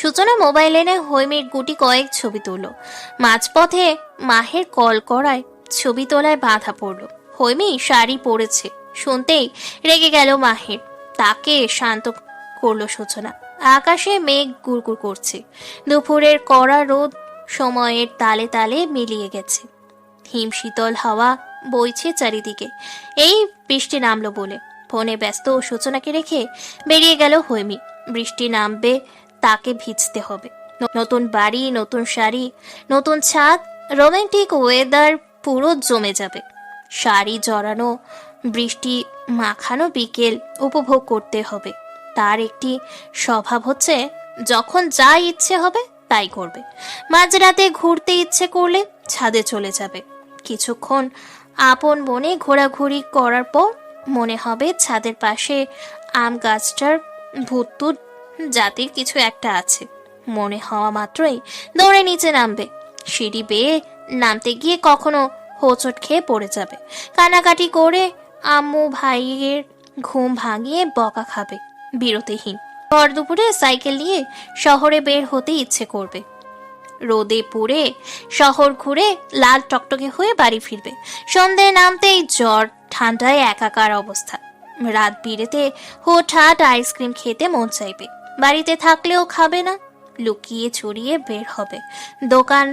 সূচনা মোবাইল এনে হৈমির গুটি কয়েক ছবি তুলল। মাঝপথে মাহের কল করায় ছবি তোলায় বাধা পড়ল। হৈমি শাড়ি পরেছে শুনতেই রেগে গেল মাহের। তাকে শান্ত করলো সূচনা। আকাশে মেঘ গুড়গুড় করছে। দুপুরের কড়া রোদ সময়ের তালে তালে মিলিয়ে গেছে। হিমশীতল হাওয়া বইছে চারিদিকে। এই বৃষ্টি নামলো বলে ফোনে ব্যস্ত সূচনাকে রেখে বেরিয়ে গেল হৈমি। বৃষ্টি নামবে, তাকে ভিজতে হবে। নতুন বাড়ি, নতুন শাড়ি, নতুন ছাদ, রোমান্টিক ওয়েদার পুরো জমে যাবে। শাড়ি জড়ানো, বৃষ্টি মাখানো বিকেল উপভোগ করতে হবে। তার একটি স্বভাব হচ্ছে যখন যা ইচ্ছে হবে তাই করবে। মাঝরাতে ঘুরতে ইচ্ছে করলে ছাদে চলে যাবে। কিছুক্ষণ আপন বনে ঘোরাঘুরি করার পর মনে হবে ছাদের পাশে আম গাছটার ভুতুর জাতির কিছু একটা আছে। মনে হওয়া মাত্রই দৌড়ে নিচে নামবে। সিঁড়ি বেয়ে নামতে গিয়ে কখনো হোঁচট খেয়ে পড়ে যাবে। কানাকাটি করে আম্মু ভাইয়ের ঘুম ভাঙিয়ে বকা খাবে বিরতিহীন। ভর দুপুরে সাইকেল নিয়ে শহরে বের হতে ইচ্ছে করবে। রোদে পুড়ে শহর ঘুরে লাল টকটকে হয়ে বাড়ি ফিরবে। সন্ধে নামতেই জ্বর ঠান্ডায় একাকার অবস্থা। রাত বিরেতে হঠাৎ আইসক্রিম খেতে মন চাইবে। বাড়িতে থাকলেও খাবে না, লুকিয়ে চুরিয়ে বের হবে। দোকান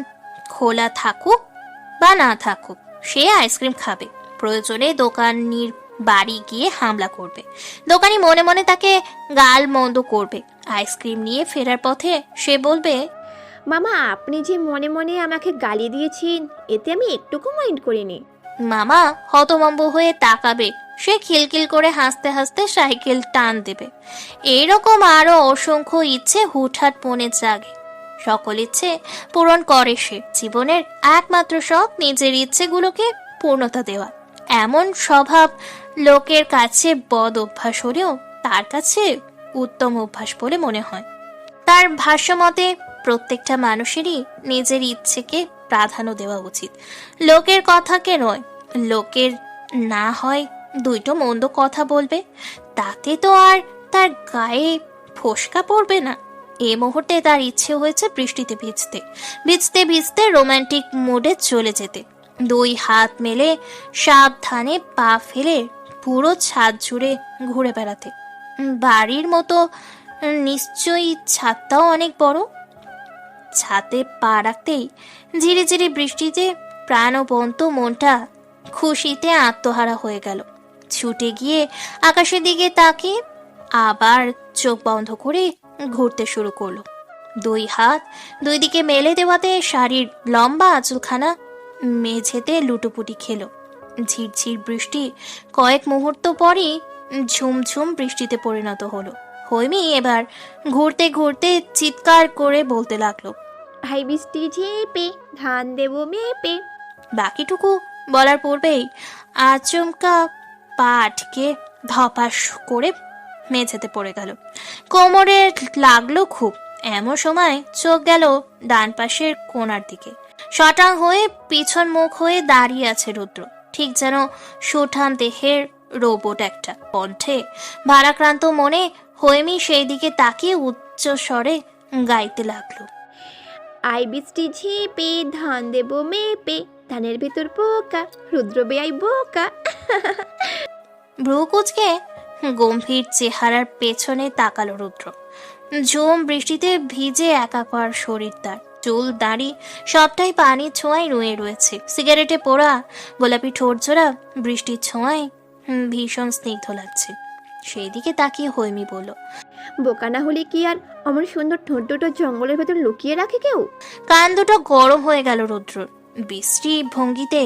খোলা থাকুক বা না থাকুক সে আইসক্রিম খাবে। প্রয়োজনে দোকানির বাড়ি গিয়ে হামলা করবে। দোকানি মনে মনে তাকে গাল মন্দ করবে। আইসক্রিম নিয়ে ফেরার পথে সে বলবে, মামা আপনি যে মনে মনে আমাকে গালি দিয়েছেন এতে আমি একটুকু মাইন্ড করিনি। মামা হতভম্ব হয়ে তাকাবে। সে খিলখিল করে হাসতে হাসতে সাইকেল টান দেবে। এইরকম আরো অসংখ্য ইচ্ছে হুটহাট মনে জাগে। সকল ইচ্ছে পূরণ করে সে। জীবনের একমাত্র শখ নিজের ইচ্ছেগুলোকে পূর্ণতা দেওয়া। এমন স্বভাব লোকের কাছে বদ অভ্যাস হলেও তার কাছে উত্তম অভ্যাস বলে মনে হয়। তার ভাষ্যমতে প্রত্যেকটা মানুষেরই নিজের ইচ্ছেকে প্রাধান্য দেওয়া উচিত, লোকের কথাকে নয়। লোকের না হয় দুইটো মন্দ কথা বলবে, তাতে তো আর তার গায়ে ফোসকা পড়বে না। এই মুহূর্তে তার ইচ্ছে হয়েছে বৃষ্টিতে ভিজতে ভিজতে ভিজতে রোমান্টিক মুডে চলে যেতে। দুই হাত মেলে সাবধানে পা ফেলে পুরো ছাদ জুড়ে ঘুরে বেড়াতে। বাড়ির মতো নিশ্চয়ই ছাদটাও অনেক বড়। ছাদে পা রাখতেই ঝিরি ঝিরি বৃষ্টিতে প্রাণবন্ত মনটা খুশিতে আত্মহারা হয়ে গেল। ছুটে গিয়ে আকাশের দিকে তাকিয়ে আবার চোখ বন্ধ করে ঘুরতে শুরু করলো। দুই হাত দুই দিকে মেলে দেওয়াতে শাড়ির লম্বা আঁচলখানা মেঝেতে লুটোপুটি খেলো। ঝিরঝির বৃষ্টি কয়েক মুহূর্ত পরই ঝুমঝুম বৃষ্টিতে পরিণত হলো। হৈমি এবার ঘুরতে ঘুরতে চিৎকার করে বলতে লাগলো, ভাই বৃষ্টি ঝেপে ধান দেবো মেপে। বাকিটুকু বলার পূর্বেই আচমকা পা আটকে ধপাস করে মেঝেতে পড়ে গেল। কোমরে লাগলো খুব। এমন সময় চোখ গেল ডান পাশের কোণার দিকে। শটাং হয়ে পিছন মুখ হয়ে দাঁড়িয়ে আছে রুদ্র, ঠিক যেন সুঠাম দেহের রোবট একটা। কণ্ঠে ভারাক্রান্ত মনে হৈমি সেই দিকে তাকিয়ে উচ্চ স্বরে গাইতে লাগলো, আই বৃষ্টি ঝেপে ধান দেবো মেপে, ধানের ভেতর পোকা রুদ্র বেয়াই বোকা। ভ্রু কুচকে গম্ভীর চেহারার পেছনে তাকালো রুদ্র। ঝুম বৃষ্টিতে ভিজে একাকার শরীর তার। চুল দাড়ি সবটাই পানির ছোঁয়ায় রুয়ে রয়েছে। সিগারেটে পোড়া গোলাপি ঠোঁট জোড়া বৃষ্টির ছোঁয়ায় ভীষণ স্নিগ্ধ লাগছে। সেই দিকে তাকিয়ে হৈমি বলল, বোকা না হলে কি আর আমার সুন্দর ঠোঁট দুটো জঙ্গলের ভেতর লুকিয়ে রাখে কেউ? কান দুটো গরম হয়ে গেল রুদ্রর। বিশ্রী ভঙ্গিতে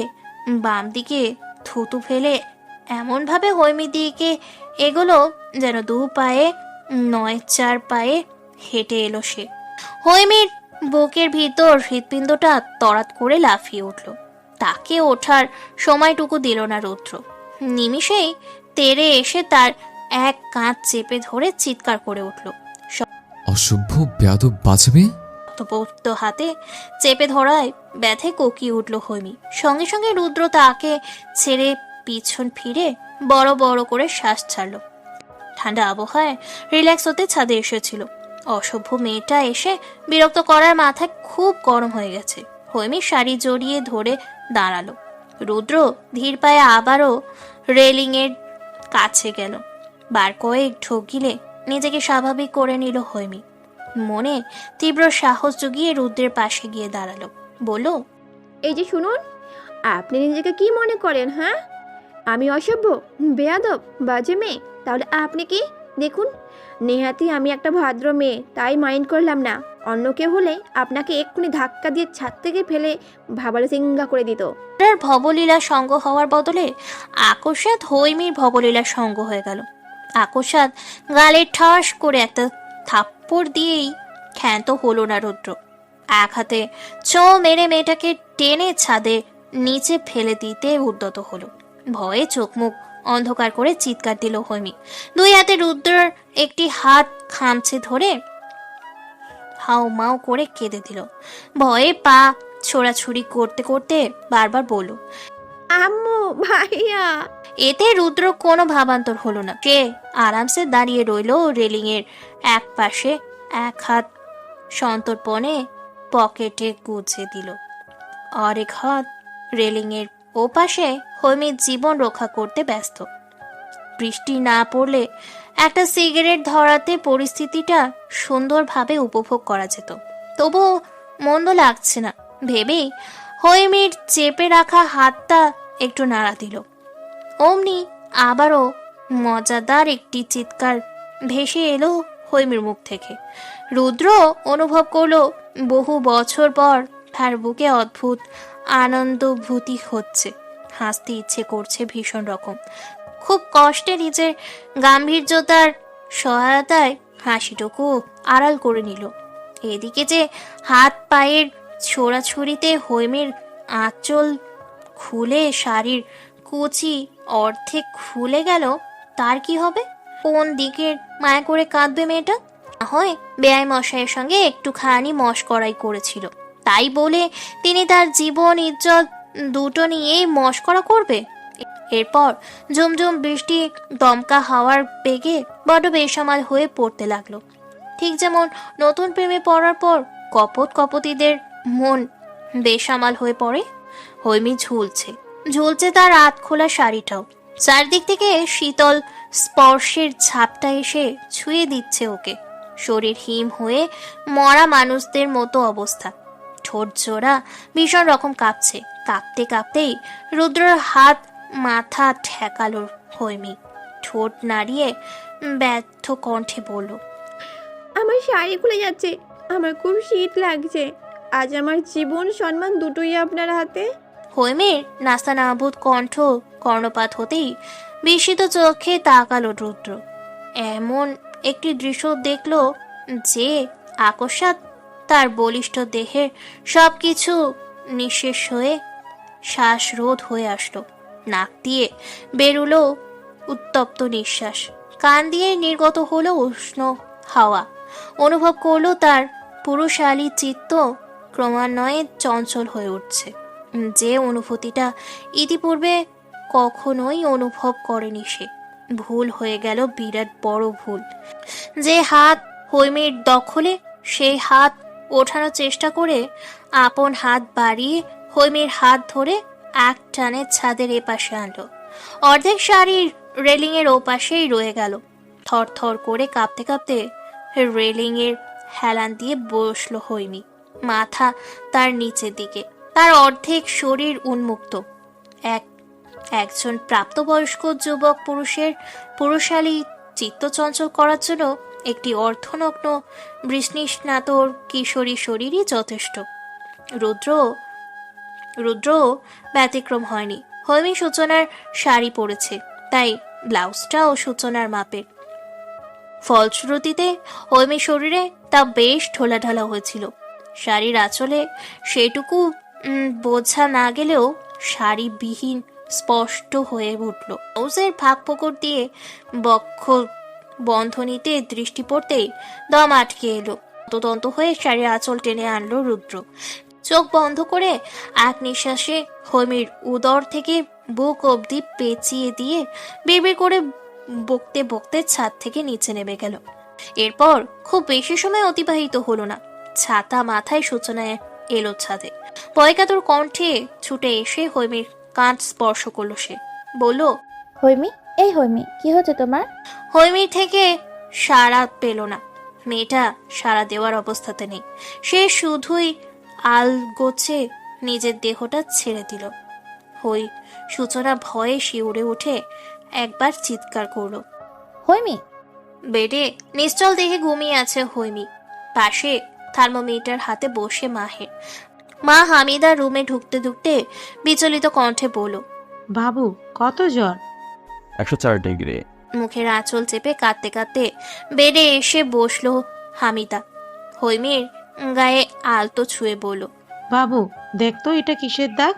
বাম দিকে থুতু ফেলে এমন ভাবে হৈমির দিকে এগোলো যেন দু পায়ে নয় চার পায়ে হেঁটে এলো সে। হৈমির বুকের ভিতর হৃৎপিণ্ডটা তড়াৎ করে লাফিয়ে উঠল। তাকে ওঠার সময়টুকু দিল না রুদ্র। নিমিষেই তেড়ে এসে তার এক কাঁধ চেপে ধরে চিৎকার করে উঠল। অসভ্য বেয়াদব বাঁচবে। শক্তপোক্ত হাতে চেপে ধরায় ব্যথে কোকিয়ে উঠল হৈমি। সঙ্গে সঙ্গে রুদ্র তাকে ছেড়ে পিছন ফিরে বড় বড় করে শ্বাস ছাড়ল। ঠান্ডা আবহাওয়ায় রিল্যাক্স হতে ছাদে এসেছিল। অসভ্য মেয়েটা এসে বিরক্ত করার মাথায় খুব গরম হয়ে গেছে। হৈমি শাড়ি জড়িয়ে ধরে দাঁড়ালো। রুদ্র ধীর পায়ে আবারও রেলিং এর কাছে গেল। বার কয়েক ঢোক গিলে নিজেকে স্বাভাবিক করে নিল হৈমি। মনে তীব্র সাহস জুগিয়ে রুদ্রের পাশে গিয়ে দাঁড়ালো। বলল, এই যে শুনুন, আপনি নিজেকে কি মনে করেন? হ্যাঁ, আমি অসভ্য, বেয়াদব, বাজে মেয়ে? তাহলে আপনি কি? দেখুন, নেহাতি আমি একটা ভদ্র মেয়ে, তাই মাইন্ড করলাম না। অন্য কেউ হলে আপনাকে এক্ষুনি ধাক্কা দিয়ে ছাদ থেকে ফেলে ভাবালে সিঙ্গা করে দিত। রুদ্রের ভবলীলা সঙ্গ হওয়ার বদলে আকস্মাৎ হৈমির ভবলীলা সঙ্গ হয়ে গেল। আকস্মাৎ গালে ঠাস করে একটা থাপ্পড় দিয়েই ক্ষান্ত হলো না রুদ্র। এক হাতে ছোঁ মেরে মেয়েটাকে টেনে ছাদে নিচে ফেলে দিতে উদ্যত হলো। ভয়ে চোখ মুখ অন্ধকার করে চিৎকার দিল হৈমি। দুই হাতে রুদ্রের একটি হাত খামচে ধরে হাউ মাউ করে কেঁদে দিল। ভয়ে পা ছোড়াছুড়ি করতে করতে বারবার বলল, আম্মু, ভাইয়া। এতে রুদ্র কোনো ভাবান্তর হলো না। সে আরামসে দাঁড়িয়ে রইল রেলিং এর এক পাশে, এক হাত সন্তর্পণে পকেটে গুজে দিল, আর এক হাত রেলিং এর ওপাশে হৈমির জীবন রক্ষা করতে ব্যস্ত। বৃষ্টি না পড়লে একটা সিগারেট ধরাতে পরিস্থিতিটা সুন্দরভাবে উপভোগ করা যেত। তবুও মন্দ লাগছে না ভেবেই হৈমির চেপে রাখা হাতটা একটু নাড়া দিল। অমনি আবারও মজাদার একটি চিৎকার ভেসে এলো হৈমির মুখ থেকে। রুদ্র অনুভব করলো বহু বছর পর তার বুকে অদ্ভুত আনন্দভূতি হচ্ছে। হাসতে ইচ্ছে করছে ভীষণ রকম। খুব কষ্টে নিজের গাম্ভীর্যতার সহায়তায় হাসিটুকু আড়াল করে নিল। এদিকে যে হাত পায়ের ছোড়াছুড়িতে হৈমির আঁচল খুলে শাড়ির কুচি অর্ধেক খুলে গেল, তার কি হবে? কোন দিকের মায়া করে কাঁদবে মেয়েটা? হয় বেয়াই মশাইয়ের সঙ্গে একটুখানি মশকরাই করেছিল, তাই বলে তিনি তার জীবন ইজ্জত দুটো নিয়েই মশকরা করবে? এরপর ঝুমঝুম বৃষ্টি দমকা হাওয়ার বেগে বড় বেসামাল হয়ে পড়তে লাগলো। ঠিক যেমন নতুন প্রেমে পড়ার পর কপট কপতিদের মন বেসামাল হয়ে পড়ে। হৈমি ঝুলছে তার আধ খোলা শাড়িটাও। চারদিক থেকে শীতল স্পর্শের ঝাপটা এসে ছুঁয়ে দিচ্ছে ওকে। শরীর হিম হয়ে মরা মানুষদের মতো অবস্থা। ঠোঁট জোড়া ভীষণ রকম কাঁপছে। কাঁপতে কাঁপতেই রুদ্রর হাত মাথা ঠেকালো হৈমি। ঠোঁট নাড়িয়ে ব্যর্থ কণ্ঠে বলল, আমার শাড়ি খুলে যাচ্ছে, আমার খুব শীত লাগছে। আজ আমার জীবন সম্মান দুটোই আপনার হাতে। হৈমির নাস্তানাবুদ কণ্ঠ কর্ণপাত হতেই বিস্মিত চোখে তাকালো রুদ্র। এমন একটি দৃশ্য দেখলো যে আকস্মাৎ তার বলিষ্ঠ দেহের সবকিছু নিঃশেষ হয়ে শ্বাসরোধ হয়ে আসলো। নাক দিয়ে বেরুলো উত্তপ্ত নিঃশ্বাস, কান দিয়ে নির্গত হলো উষ্ণ হাওয়া। অনুভব করলো তার পুরুষালী চিত্ত ক্রমান্বয়ে চঞ্চল হয়ে উঠছে, যে অনুভূতিটা ইতিপূর্বে কখনোই অনুভব করেনি সে। ভুল হয়ে গেল, বিরাট বড় ভুল। যে হাত হৈমির দখলে, সেই হাত ওঠানোর চেষ্টা করে আপন হাত বাড়িয়ে হৈমির হাত ধরে এক টানে ছাদের এপাশে আনলো। অর্ধেক শাড়ির রেলিং এর ওপাশেই রয়ে গেল। থর থর করে কাঁপতে কাঁপতে রেলিং এর হেলান দিয়ে বসলো হৈমি, মাথা তার নিচের দিকে, তার অর্ধেক শরীর উন্মুক্ত। একজন প্রাপ্তবয়স্ক যুবক পুরুষের পুরুষালী চিত্ত চঞ্চল করার জন্য একটি অর্ধনগ্ন বৃষ্ণিস্নাতর কিশোরী শরীরই যথেষ্ট। রুদ্র ব্যতিক্রম হয়নি। হৈমি সূচনার শাড়ি পরেছে, তাই ব্লাউজটাও সূচনার মাপের। ফলশ্রুতিতে হৈমির শরীরে তা বেশ ঢোলাঢালা হয়েছিল। শাড়ির আঁচলে সেটুকু বোঝা না গেলেও শাড়িবিহীন স্পষ্ট হয়ে উঠল। ব্লাউজের ফাঁক ফোকর দিয়ে বক্ষ বন্ধনীতে দৃষ্টি পড়তেই দম আটকে এলো। তদন্ত হয়ে শাড়ির আঁচল টেনে আনলো রুদ্র। চোখ বন্ধ করে এক নিঃশ্বাসে হৈমির উদর থেকে বুক অবধি পেঁচিয়ে দিয়ে বিড়বিড় করে বকতে বকতে ছাদ থেকে নিচে নেমে গেল। এরপর খুব বেশি সময় অতিবাহিত হলো না, ছাতা মাথায় সূচনায় এলো ছাদে। ভয়কাতর কণ্ঠে ছুটে এসে হৈমির কাঁধ স্পর্শ করলো। সে বলল, হৈমি, এই হৈমি, কি হচ্ছে তোমার? হৈমির থেকে সাড়া পেল না। মেয়েটা সাড়া দেওয়ার অবস্থাতে নেই। সে শুধুই আলগোছে নিজের দেহটা ছেড়ে দিল। সূচনা ভয়ে শিউরে উঠে একবার চিৎকার করলো। হৈমি! বেডে নিশ্চল দেখে ঘুমিয়ে আছে হৈমি। পাশে থার্মোমিটার হাতে বসে মাহের। মা হামিদা রুমে ঢুকতে ঢুকতে বিচলিত কণ্ঠে বলল, বাবু কত জ্বর? 104 ডিগ্রি। মুখের আঁচল চেপে কাঁদতে কাঁদতে বেডে এসে বসলো হামিদা। হৈমির গায়ে আলতো ছুঁয়ে বলল, বাবু দেখ তো এটা কিসের দাগ?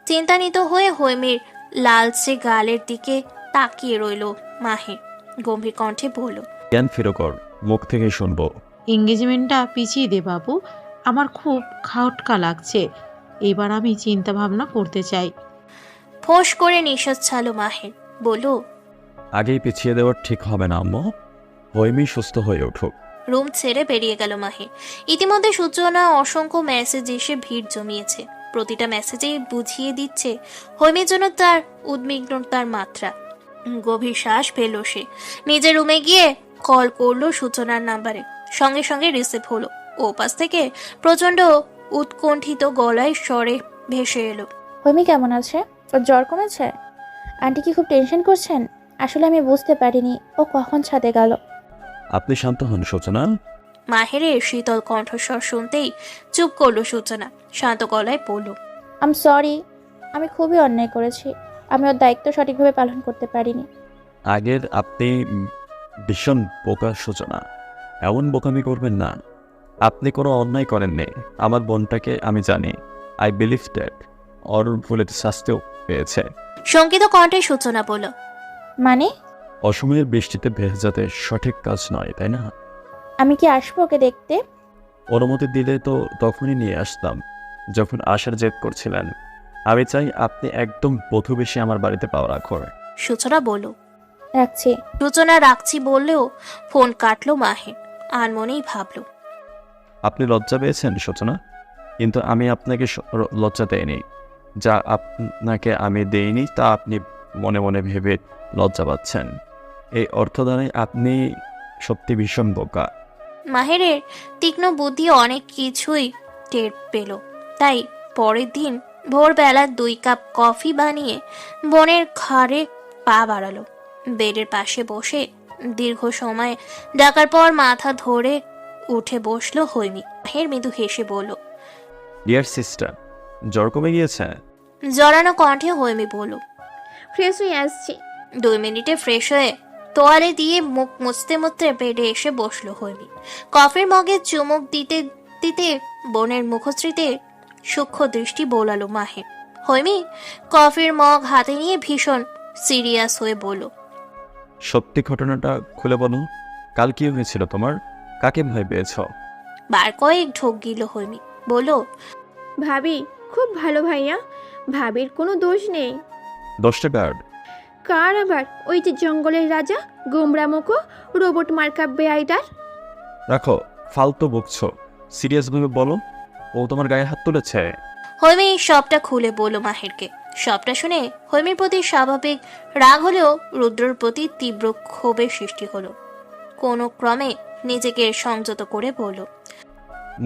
চিন্তান্বিত হয়ে হৈমির লালচে গালের দিকে তাকিয়ে রইল মাহের। গম্ভীর কণ্ঠে বলল, জ্ঞান ফিরো কর, মুখ থেকে শুনবো। এঙ্গেজমেন্টটা পিছিয়ে দে বাবু, আমার খুব খাটকা লাগছে। এবার আমি চিন্তা ভাবনা করতে চাই। ফোঁস করে নিঃশ্বাস ছাড়লো মাহের। বলল, আগেই পিছিয়ে দেওয়ার ঠিক হবে না আম্মু। হৈমি সুস্থ হয়ে উঠুক। রুম ছেড়ে বেরিয়ে গেল মাহির। ইতিমধ্যে সূচনা অসংখ্য মেসেজ এসে ভিড় জমিয়েছে। প্রতিটা মেসেজেই বুঝিয়ে দিচ্ছে হৈমির জন্য তার উদ্বিগ্নতার মাত্রা। গভীর শ্বাস ফেলল সে। নিজের রুমে গিয়ে কল করলো সূচনার নাম্বারে। সঙ্গে সঙ্গে রিসিভ হলো। ও পাশ থেকে প্রচন্ড উৎকণ্ঠিত গলায় স্বরে ভেসে এলো, হৈমি কেমন আছে? ওর জ্বর কমেছে? আন্টি কি খুব টেনশন করছেন? আসলে আমি বুঝতে পারিনি ও কখন ছাদে গেল। আপনি শান্ত হন সূচনা। মাহেরের শীতল কণ্ঠস্বর শুনতেই চুপ করলো সূচনা। শান্ত গলায় বলল, আম সরি, আমি খুবই অন্যায় করেছি। আমি ওর দায়িত্ব সঠিকভাবে পালন করতে পারিনি। আগের আপনি ভীষণ বোকা সূচনা। এমন বোকামি করবেন না। আপনি কোনো অন্যায় করেননি। আমার বোনটাকে আমি জানি। আই বিলিভ দ্যাট ওর ভুলের শাস্তিও পেয়েছে। শঙ্কিত কণ্ঠে সূচনা বলল, মানে? অসময়ের বৃষ্টিতে ভেজাতে সঠিক কাজ নয়, তাই না? আমি কি আসবো ওকে দেখতে? অনুমতি দিলে তো তখনই নিয়ে আসতাম, যখন আসার জেদ করছিলেন। আমি চাই আপনি একদম বধূ বেশি আমার বাড়িতে পাওয়া রাখো। সূচনা বলল। রাখছি। সূচনা রাখছি বললেও ফোন কাটলো মাহের। আনমনেই ভাবল, আপনি লজ্জা পেয়েছেন সূচনা, কিন্তু আমি আপনাকে লজ্জা দেইনি। যা আপনাকে আমি দেইনি তা আপনি মনে মনে ভেবে লজ্জা পাচ্ছেন। এই অর্থ দ্বারাই আপনি সত্যি ভীষণ বোকা। মাহেরের তীক্ষ্ণ বুদ্ধি অনেক কিছুই টের পেল। তাই পরের দিন ভোরবেলা 2 কাপ কফি বানিয়ে বোনের ঘাড়ে পা বাড়ালো। বেডের পাশে বসে দীর্ঘ সময় ডাকার পর মাথা ধরে উঠে বসলো হৈমি। মাহের মৃদু হেসে বলল, ডিয়ার সিস্টার, জ্বর কমে গিয়েছে? জড়ানো কণ্ঠে হৈমি বলল। ফ্রেশ হয়ে আসছি। 2 মিনিটে ফ্রেশ হয়ে তোয়ালে দিয়ে মুখ মুছতে মুছতে বেডে এসে বসলো হৈমি। কফির মগে চুমুক দিতে দিতে বোনের মুখশ্রীতে সূক্ষ্ম দৃষ্টি বোলালো মাহের। হৈমি কফির মগ হাতে নিয়ে ভীষণ সিরিয়াস হয়ে বলল, সত্যি ঘটনাটা খুলে বলো। কাল কি হয়েছিল তোমার? কাকে ভয় পেয়েছ? বার কয়েক ঢোক গিল হৈমি। বলল, ভাবি খুব ভালো ভাইয়া, ভাবির কোনো দোষ নেই। 10টা গার্ড। কার আবার? ওই যে জঙ্গলের রাজা, গোমরা মুখো, রোবট মার্কা বেআইদার। রাখো, ফালতু বকছো। সিরিয়াসভাবে বলো, ও তোমার গায়ে হাত তুলেছে? হৈমি সবটা খুলে বলল মাহেরকে। সবটা শুনে হৈমির প্রতি স্বাভাবিক রাগ হলেও রুদ্রর প্রতি তীব্র ক্ষোভের সৃষ্টি হলো। কোনো ক্রমে নিজেকে সংযত করে বলল,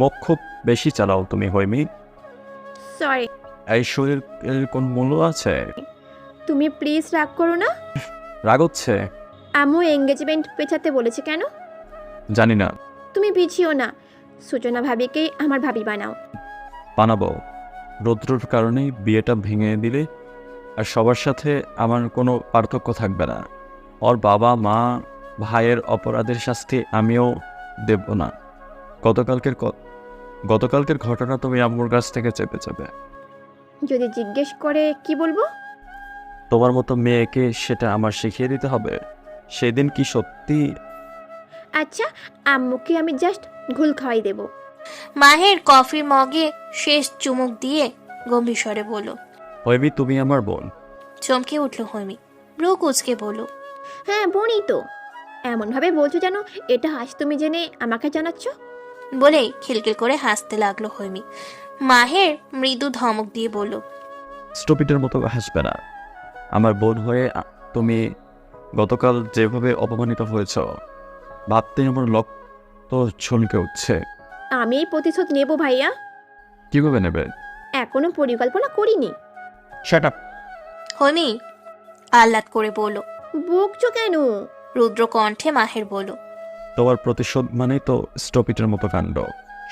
মুখ খুব বেশি চালাও তুমি হৈমি। সরি। এই শরীরের কোন মূল্য আছে? তুমি প্লিজ রাগ করো না। রাগ হচ্ছে? আম্মু এঙ্গেজমেন্ট পেছাতে বলেছে কেন? জানি না। তুমি পিছিও না, সূচনা ভাবিকেই আমার ভাবি বানাও। বানাবো। রৌদ্রর কারণেই বিয়েটা ভেঙে দিলে আর সবার সাথে আমার কোনো পার্থক্য থাকবে না। ওর বাবা মা ভাইয়ের অপরাধের শাস্তি আমিও দেব না। গতকালকের ঘটনা তুমি আম্মুর কাছ থেকে চেপে যাবে। যদি জিজ্ঞেস করে কি বলবো? তোমার মতো মেয়েকে সেটা আমার শিখিয়ে দিতে হবে? সেদিন কি সত্যি? আচ্ছা, আম্মুকে আমি জাস্ট ঘুল খাওয়াই দেব। মাহের কফির মগে শেষ চুমুক দিয়ে গম্ভীর স্বরে বলল। হৈমি, তুমি আমার বোন। চমকে উঠল হৈমি। ব্রু কুচকে বলল, হ্যাঁ বোনই তো। এমনভাবে বলছো যেন এটা আজ তুমি জেনে আমাকে জানাচ্ছ। বলেই খিলখিল করে হাসতে লাগলো হৈমি। মাহের মৃদু ধমক দিয়ে বলল, স্টুপিডের মতো হাসবে না। আমার বোন হয়ে তুমি গতকাল যেভাবে অপমানিত হয়েছ, ভাবতে আমার রক্ত ছলকে উঠছে। আমি এই প্রতিশোধ নেব ভাইয়া। কিভাবে নেবে? এখনো পরিকল্পনা করিনি। Shut up. হৈমি আহ্লাদ করে বলল। বকছো কেন? রুদ্র কণ্ঠে মাহের বলল, তোমার প্রতিশোধ মানেই তো স্টপিটের মতো কাণ্ড।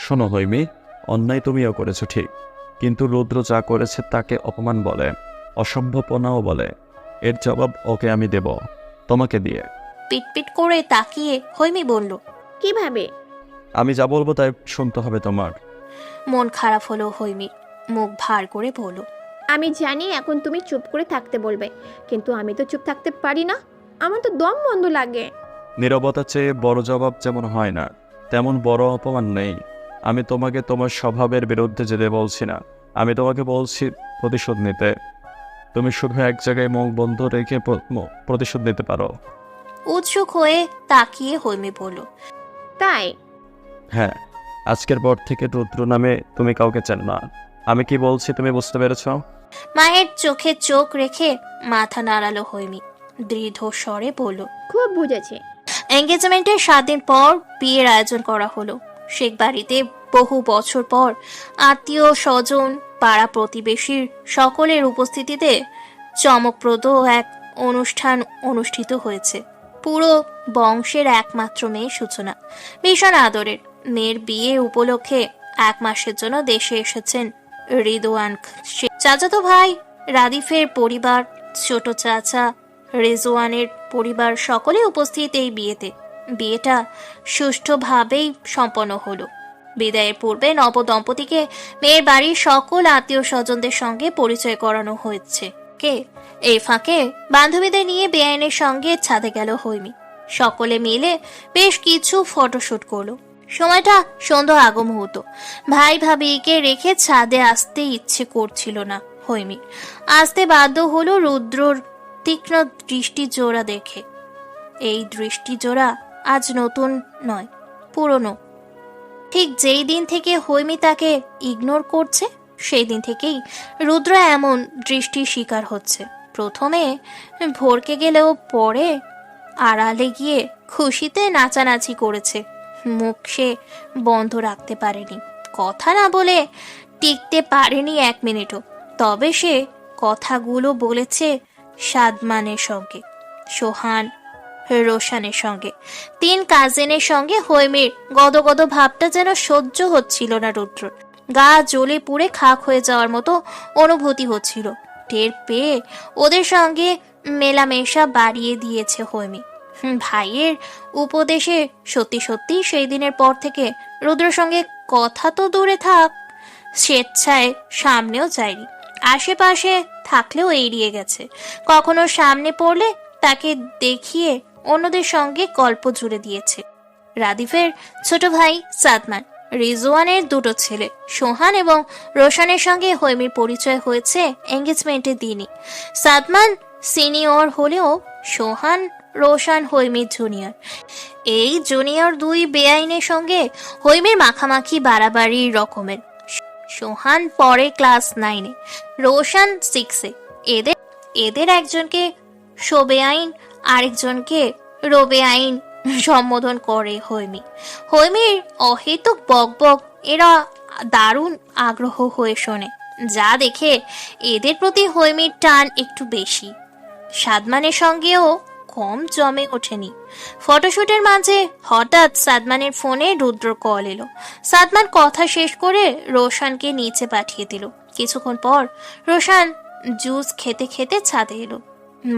শোনো হৈমি, অন্যায় তুমিও করেছো ঠিক, কিন্তু রুদ্র যা করেছে তাকে অপমান বলে, অসম্ভবনাও বলে। এর জবাব ওকে আমি দেব, তোমাকে দিয়ে। পিটপিট করে তাকিয়ে হৈমি বলল, কিভাবে? আমি যা বলবো তাই শুনতে হবে তোমার। মন খারাপ হলো হৈমির। মুখ ভার করে বলল, আমি জানি এখন তুমি চুপ করে থাকতে বলবে, কিন্তু আমি তো চুপ থাকতে পারি না। আমার তো দম বন্ধ লাগে। নীরবতা চেয়ে বড় জবাব যেমন হয় না, তেমন বড় অপমান নেই। আমি তোমাকে তোমার স্বভাবের বিরুদ্ধে যেতে বলছি না, আমি তোমাকে বলছি প্রতিশোধ নিতে। তুমি শুধু এক জায়গায় মুখ বন্ধ রেখে প্রতিশোধ নিতে পারো। উৎসুক হয়ে তাকিয়ে হৈমি বলল, তাই? হ্যাঁ, আজকের পর থেকে রুদ্র নামে তুমি কাউকে চেন না। আমি কি বলছি তুমি বুঝতে পেরেছ? মায়ের চোখে চোখ রেখে মাথা নাড়ালো হৈমি। দৃঢ় স্বরে বলল, খুব বুঝেছি। এঙ্গেজমেন্টের 7 দিন পর বিয়ের আয়োজন করা হলো। শেখ বাড়িতে বহু বছর পর আত্মীয় স্বজন পাড়া প্রতিবেশীর সকলের উপস্থিতিতে চমকপ্রদ এক অনুষ্ঠান অনুষ্ঠিত হয়েছে। পুরো বংশের একমাত্র মেয়ে সূচনা ভীষণ আদরের। মেয়ের বিয়ে উপলক্ষে 1 মাসের জন্য দেশে এসেছেন রিদওয়ান। চাচাতো ভাই রাদিফের পরিবার, ছোট চাচা রেজওয়ানের পরিবার সকলে উপস্থিত এই বিয়েতে। বিয়েটা সুষ্ঠুভাবেই সম্পন্ন হলো। বিদায়ের পূর্বে নবদম্পতিকে মেয়ের বাড়ির সকল আত্মীয় স্বজনদের সঙ্গে পরিচয় করানো হয়েছে। এই ফাঁকে বান্ধবীদের নিয়ে বেআইনের সঙ্গে ছাদে গেল হৈমি। সকলে মিলে বেশ কিছু ফটোশুট করলো। সময়টা সন্ধ্যা আগ মুহূর্ত। ভাই ভাবিকে রেখে ছাদে আসতে ইচ্ছে করছিল না হৈমি। আসতে বাধ্য হলো রুদ্রর তীক্ষ্ণ দৃষ্টি জোড়া দেখে। এই দৃষ্টি জোড়া আজ নতুন নয়, পুরনো। ঠিক যেই দিন থেকে হৈমি তাকে ইগনোর করছে, সেই দিন থেকেই রুদ্র এমন দৃষ্টির শিকার হচ্ছে। প্রথমে ভরকে গেলেও পরে আড়ালে গিয়ে খুশিতে নাচানাচি করেছে। মুখ সে বন্ধ রাখতে পারেনি, কথা না বলে টিকতে পারেনি 1 মিনিটও। তবে সে কথাগুলো বলেছে সাদমানের সঙ্গে, সোহান, রোশানের সঙ্গে, 3 কাজিনের সঙ্গে। হৈমির গদগদ ভাবটা যেন সহ্য হচ্ছিল না রুদ্রর। গা জ্বলে পুড়ে খাক হয়ে যাওয়ার মতো অনুভূতি হচ্ছিল। টের পেয়ে ওদের সঙ্গে মেলামেশা বাড়িয়ে দিয়েছে হৈমি। ভাইয়ের উপদেশে সত্যি সত্যি সেই দিনের পর থেকে রুদ্রের সঙ্গে কথা তো দূরে থাক, স্বেচ্ছায় সামনেও যায়নি। আশেপাশে থাকলেও এড়িয়ে গেছে। কখনো সামনে পড়লে তাকে দেখিয়ে অন্যদের সঙ্গে গল্প জুড়ে দিয়েছে। রাদিফের ছোট ভাই সাদমান, রিজওয়ানের 2 ছেলে সোহান এবং রোশানের সঙ্গে হৈমির পরিচয় হয়েছে এঙ্গেজমেন্টের দিনই। সাদমান সিনিয়র হলেও সোহান রোশান হৈমির জুনিয়র। এই জুনিয়র 2 বেআইনের সঙ্গে হৈমির মাখামাখি বাড়াবাড়ি রকমের। সোহান পরে ক্লাস 9-এ, রোশান 6-এ। এদের একজনকে শোবেআইন, আরেকজনকে রোবেআইন সম্বোধন করে হৈমি। হৈমির অহেতুক বকবক এরা দারুণ আগ্রহ হয়ে শোনে, যা দেখে এদের প্রতি হৈমির টান একটু বেশি। সাদমানের সঙ্গেও কম জমে ওঠেনি। ফটোশুটের মাঝে হঠাৎ সাদমানের ফোনে রুদ্র কল এলো। সাদমান কথা শেষ করে রোশানকে নিচে পাঠিয়ে দিল। কিছুক্ষণ পর রোশান জুস খেতে খেতে ছাদে এলো।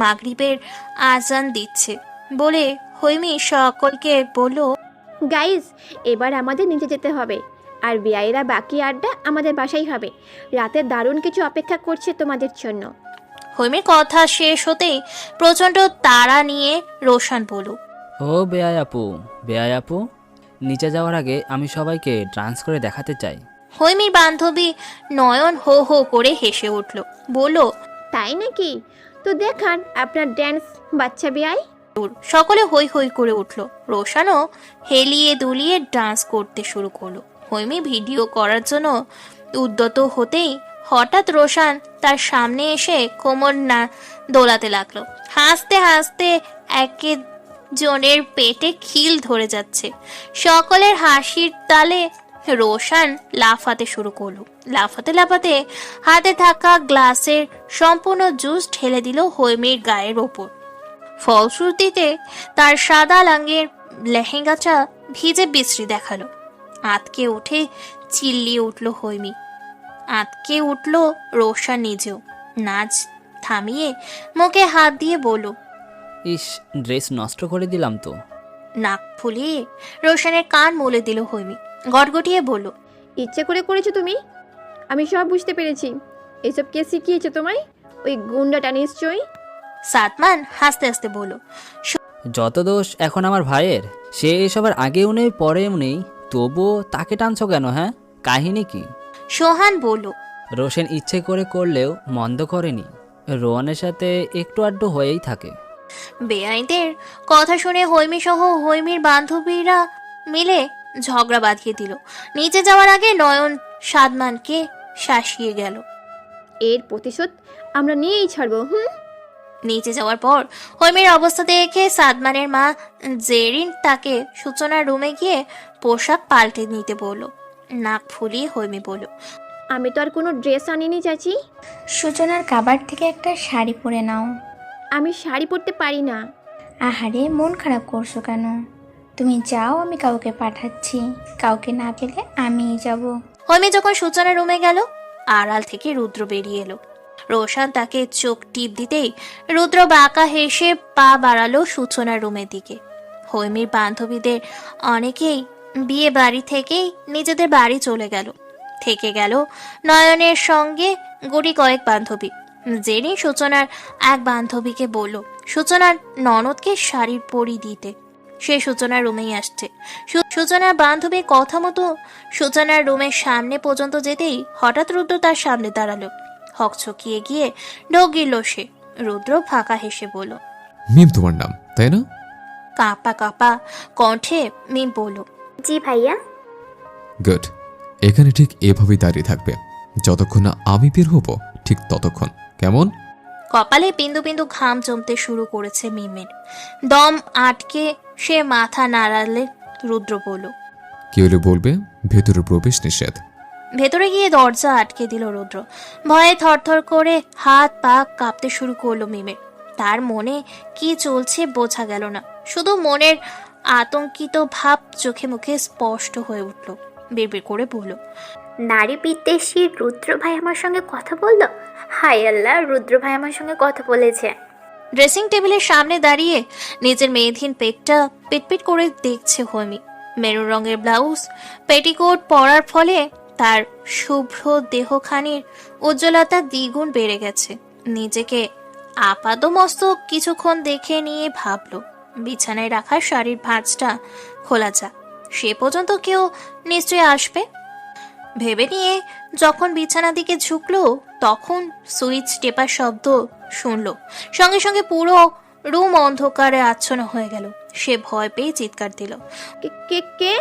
মাগরিবের আজান দিচ্ছে বলে হৈমি সকলকে বলল, গাইজ, এবার আমাদের নিচে যেতে হবে, আর বিয়াইরা বাকি আড্ডা আমাদের বাসাই হবে। রাতে দারুণ কিছু অপেক্ষা করছে তোমাদের জন্য। হৈমির কথা শেষ হতেই প্রচন্ড তাড়া নিয়ে রোশান বলল, ও বেয়াই আপু, নিচে যাওয়ার আগে আমি সবাইকে ডান্স করে দেখাতে চাই। হৈমির বান্ধবী নয়ন হো হো করে হেসে উঠল, বলল, তাই নাকি? তো দেখান আপনার ড্যান্স, বাচ্চা বিয়াই। সকলে হই হই করে উঠল। রোশানও হেলিয়ে দুলিয়ে ডান্স করতে শুরু করলো। হৈমি ভিডিও করার জন্য উদ্যত হতেই হঠাৎ রোশান তার সামনে এসে কোমর না দোলাতে লাগলো। হাসতে হাসতে একে জনের পেটে খিল ধরে যাচ্ছে। সকলের হাসির তালে রোশান লাফাতে শুরু করলো। লাফাতে লাফাতে হাতে থাকা গ্লাসের সম্পূর্ণ জুস ঢেলে দিল হৈমির গায়ের ওপর। ফলশ্রুতিতে তার সাদা লাঙ্গের লেহেঙ্গাটা ভিজে বিশ্রী দেখালো। আতকে উঠে চিল্লিয়ে উঠল হৈমি। আতকে উঠল রোশান নিজেও। নাচ থামিয়ে মুখে হাত দিয়ে বলল, ইস, ড্রেস নষ্ট করে দিলাম তো। নাক ফুলিয়ে রোশানের কান মুলে দিল হৈমি। গটগটিয়ে বলল, ইচ্ছে করে করেছো তুমি, আমি সব বুঝতে পেরেছি। এসব কে শিখিয়েছে তোমায়? ওই গুন্ডাটা নিশ্চয়ই। সাদমান হাসতে হাসতে বলল, যত দোষ এখন আমার ভাইয়ের। সে এসবের আগেও নেই পরেও নেই, তবুও তাকে টানছো কেন? হ্যাঁ, কাহিনী কি? সোহান বলল, রোশন ইচ্ছে করে করলেও মন্দ করেনি। রোয়ানের সাথে একটু আড্ডু হয়েই থাকে। বেআইনদের কথা শুনে হৈমি সহ হৈমির বান্ধবীরা মিলে ঝগড়া বাঁধিয়ে দিল। নিচে যাওয়ার আগে নয়ন সাদমানকে শাসিয়ে গেল। এর প্রতিশোধ আমরা নিয়েই ছাড়বো। নিচে যাওয়ার পর হৈমির অবস্থা দেখে সাদমানের মা জেরিন তাকে সূচনার রুমে গিয়ে পোশাক পাল্টে নিতে বলল। নাক ফুলিয়ে হৈমি বলল, আমি তো আর কোনো ড্রেস আনিনি চাচি। সূচনার কাবার থেকে একটা শাড়ি পরে নাও। আমি শাড়ি পরতে পারি না। আহারে, মন খারাপ করছো কেন? তুমি যাও, আমি কাউকে পাঠাচ্ছি। কাউকে না পেলে আমিই যাব। হৈমি যখন সূচনার রুমে গেল, আড়াল থেকে রুদ্র বেরিয়ে এলো। রোশান তাকে চোখ টিপ দিতেই রুদ্র বাঁকা হেসে পা বাড়ালো সূচনার রুমের দিকে। হৈমির বান্ধবীদের অনেকেই বিয়ে বাড়ি থেকেই নিজেদের বাড়ি চলে গেল। থেকে গেল নয়নের সঙ্গে গুটি কয়েক বান্ধবী। জেনি সূচনার এক বান্ধবীকে বলল সূচনার ননদকে শাড়ির পরি দিতে। সে সূচনার রুমেই আসছে। সূচনার বান্ধবীর কথা মতো সূচনার রুমের সামনে পর্যন্ত যেতেই হঠাৎ রুদ্র তার সামনে দাঁড়ালো। হকচকিয়ে গিয়ে ঢোক গিলল সে। রুদ্র ফাঁকা হেসে বলল, মিম তোমার নাম, তাই না? কাঁপা কাঁপা কণ্ঠে মিম বলল, জি ভাইয়া। গুড। এখানে ঠিক এভাবেই দাঁড়িয়ে থাকবে যতক্ষণ না আমি বের হব, ঠিক ততক্ষণ, কেমন? কপালে বিন্দু বিন্দু ঘাম জমতে শুরু করেছে মিমের। দম আটকে সে মাথা নাড়ালে রুদ্র বলল, কি হলে বলবে, ভেতরে প্রবেশ নিষেধ। ভেতরে গিয়ে দরজা আটকে দিল রুদ্র। ভয়ে থরথর করে হাত পা কাঁপতে শুরু করলো মিমের। তার মনে কি চলছে বোঝা গেল না, শুধু মনের আতঙ্কিত ভাব চোখে মুখে স্পষ্ট হয়ে উঠল। বিড়বিড় করে বলল, নারী বিদ্বেষী রুদ্র ভাই আমার সঙ্গে কথা বললো। হায় আল্লাহ, রুদ্র ভাই আমার সঙ্গে কথা বলেছে। ড্রেসিং টেবিলের সামনে দাঁড়িয়ে নিজের মেয়েধীন পেটটা পিটপিট করে দেখছে হৈমি। মেরুন রঙের ব্লাউজ পেটিকোট পরার ফলে তার শুভ্র দেহখানির উজ্জ্বলতা দ্বিগুণ বেড়ে গেছে। নিজেকে আপাদমস্তক কিছুক্ষণ দেখে নিয়ে ভাবল বিছানায় রাখা শাড়ির ভাঁজটা খোলা যাক, সে পর্যন্ত কেউ নিশ্চয়ই আসবে। ভেবে নিয়ে যখন বিছানা দিকে ঝুঁকলো তখন সুইচ টেপার শব্দ শুনলো। সঙ্গে সঙ্গে পুরো রুম অন্ধকারে আচ্ছন্ন হয়ে গেল। সে ভয় পেয়ে চিৎকার দিল। কে কে কে?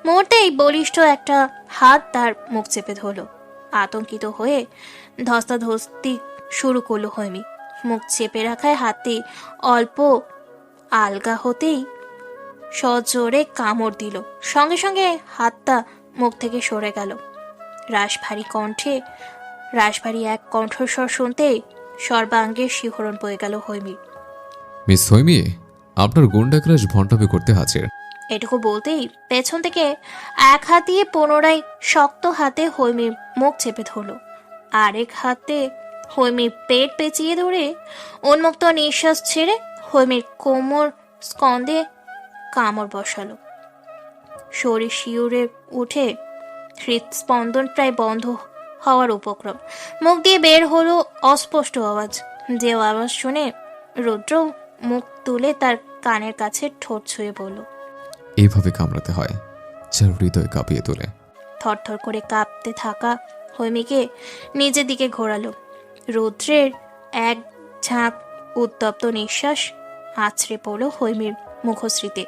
মুহূর্তেই বলিষ্ঠ একটা হাত তার মুখ চেপে ধরলো। আতঙ্কিত হয়ে ধস্তাধস্তি শুরু করলো হৈমি। মুখ চেপে রাখায় হাতটি অল্প আলগা হতেই সজোরে কামড় দিল। সঙ্গে সঙ্গে হাতটা মুখ থেকে সরে গেল। রাশভারী এক কণ্ঠস্বর শুনতেই সর্বাঙ্গের শিহরণ বয়ে গেল হৈমির। মিস হৈমি, আপনার গুন্ডাক্রাশ ভণ্ডামি করতে হাজির। এটুকু বলতেই পেছন থেকে এক হাত দিয়ে পুনরায় শক্ত হাতে হৈমির মুখ চেপে ধরল। আরেক হাতে হৈমির পেট পেঁচিয়ে ধরে উন্মুক্ত নিঃশ্বাস ছেড়ে হৈমির কোমর স্কন্ধে কামড় বসালো। শরীর শিউরে উঠে হৃদস্পন্দন প্রায় বন্ধ হওয়ার উপক্রম। মুখ দিয়ে বের হলো অস্পষ্ট আওয়াজ। যে আওয়াজ শুনে রুদ্র মুখ তুলে তার কানের কাছে ঠোঁট ছুঁয়ে বলল, এইভাবে কামড়াতে হয়, যার হৃদয় কাঁপিয়ে তোলে। থরথর করে কাঁপতে থাকা হৈমিকে নিজের দিকে ঘোরালো। রুদ্রের এক ঝাঁক উত্তপ্ত নিঃশ্বাস আছড়ে পড়ল হৈমির মুখশ্রীতে।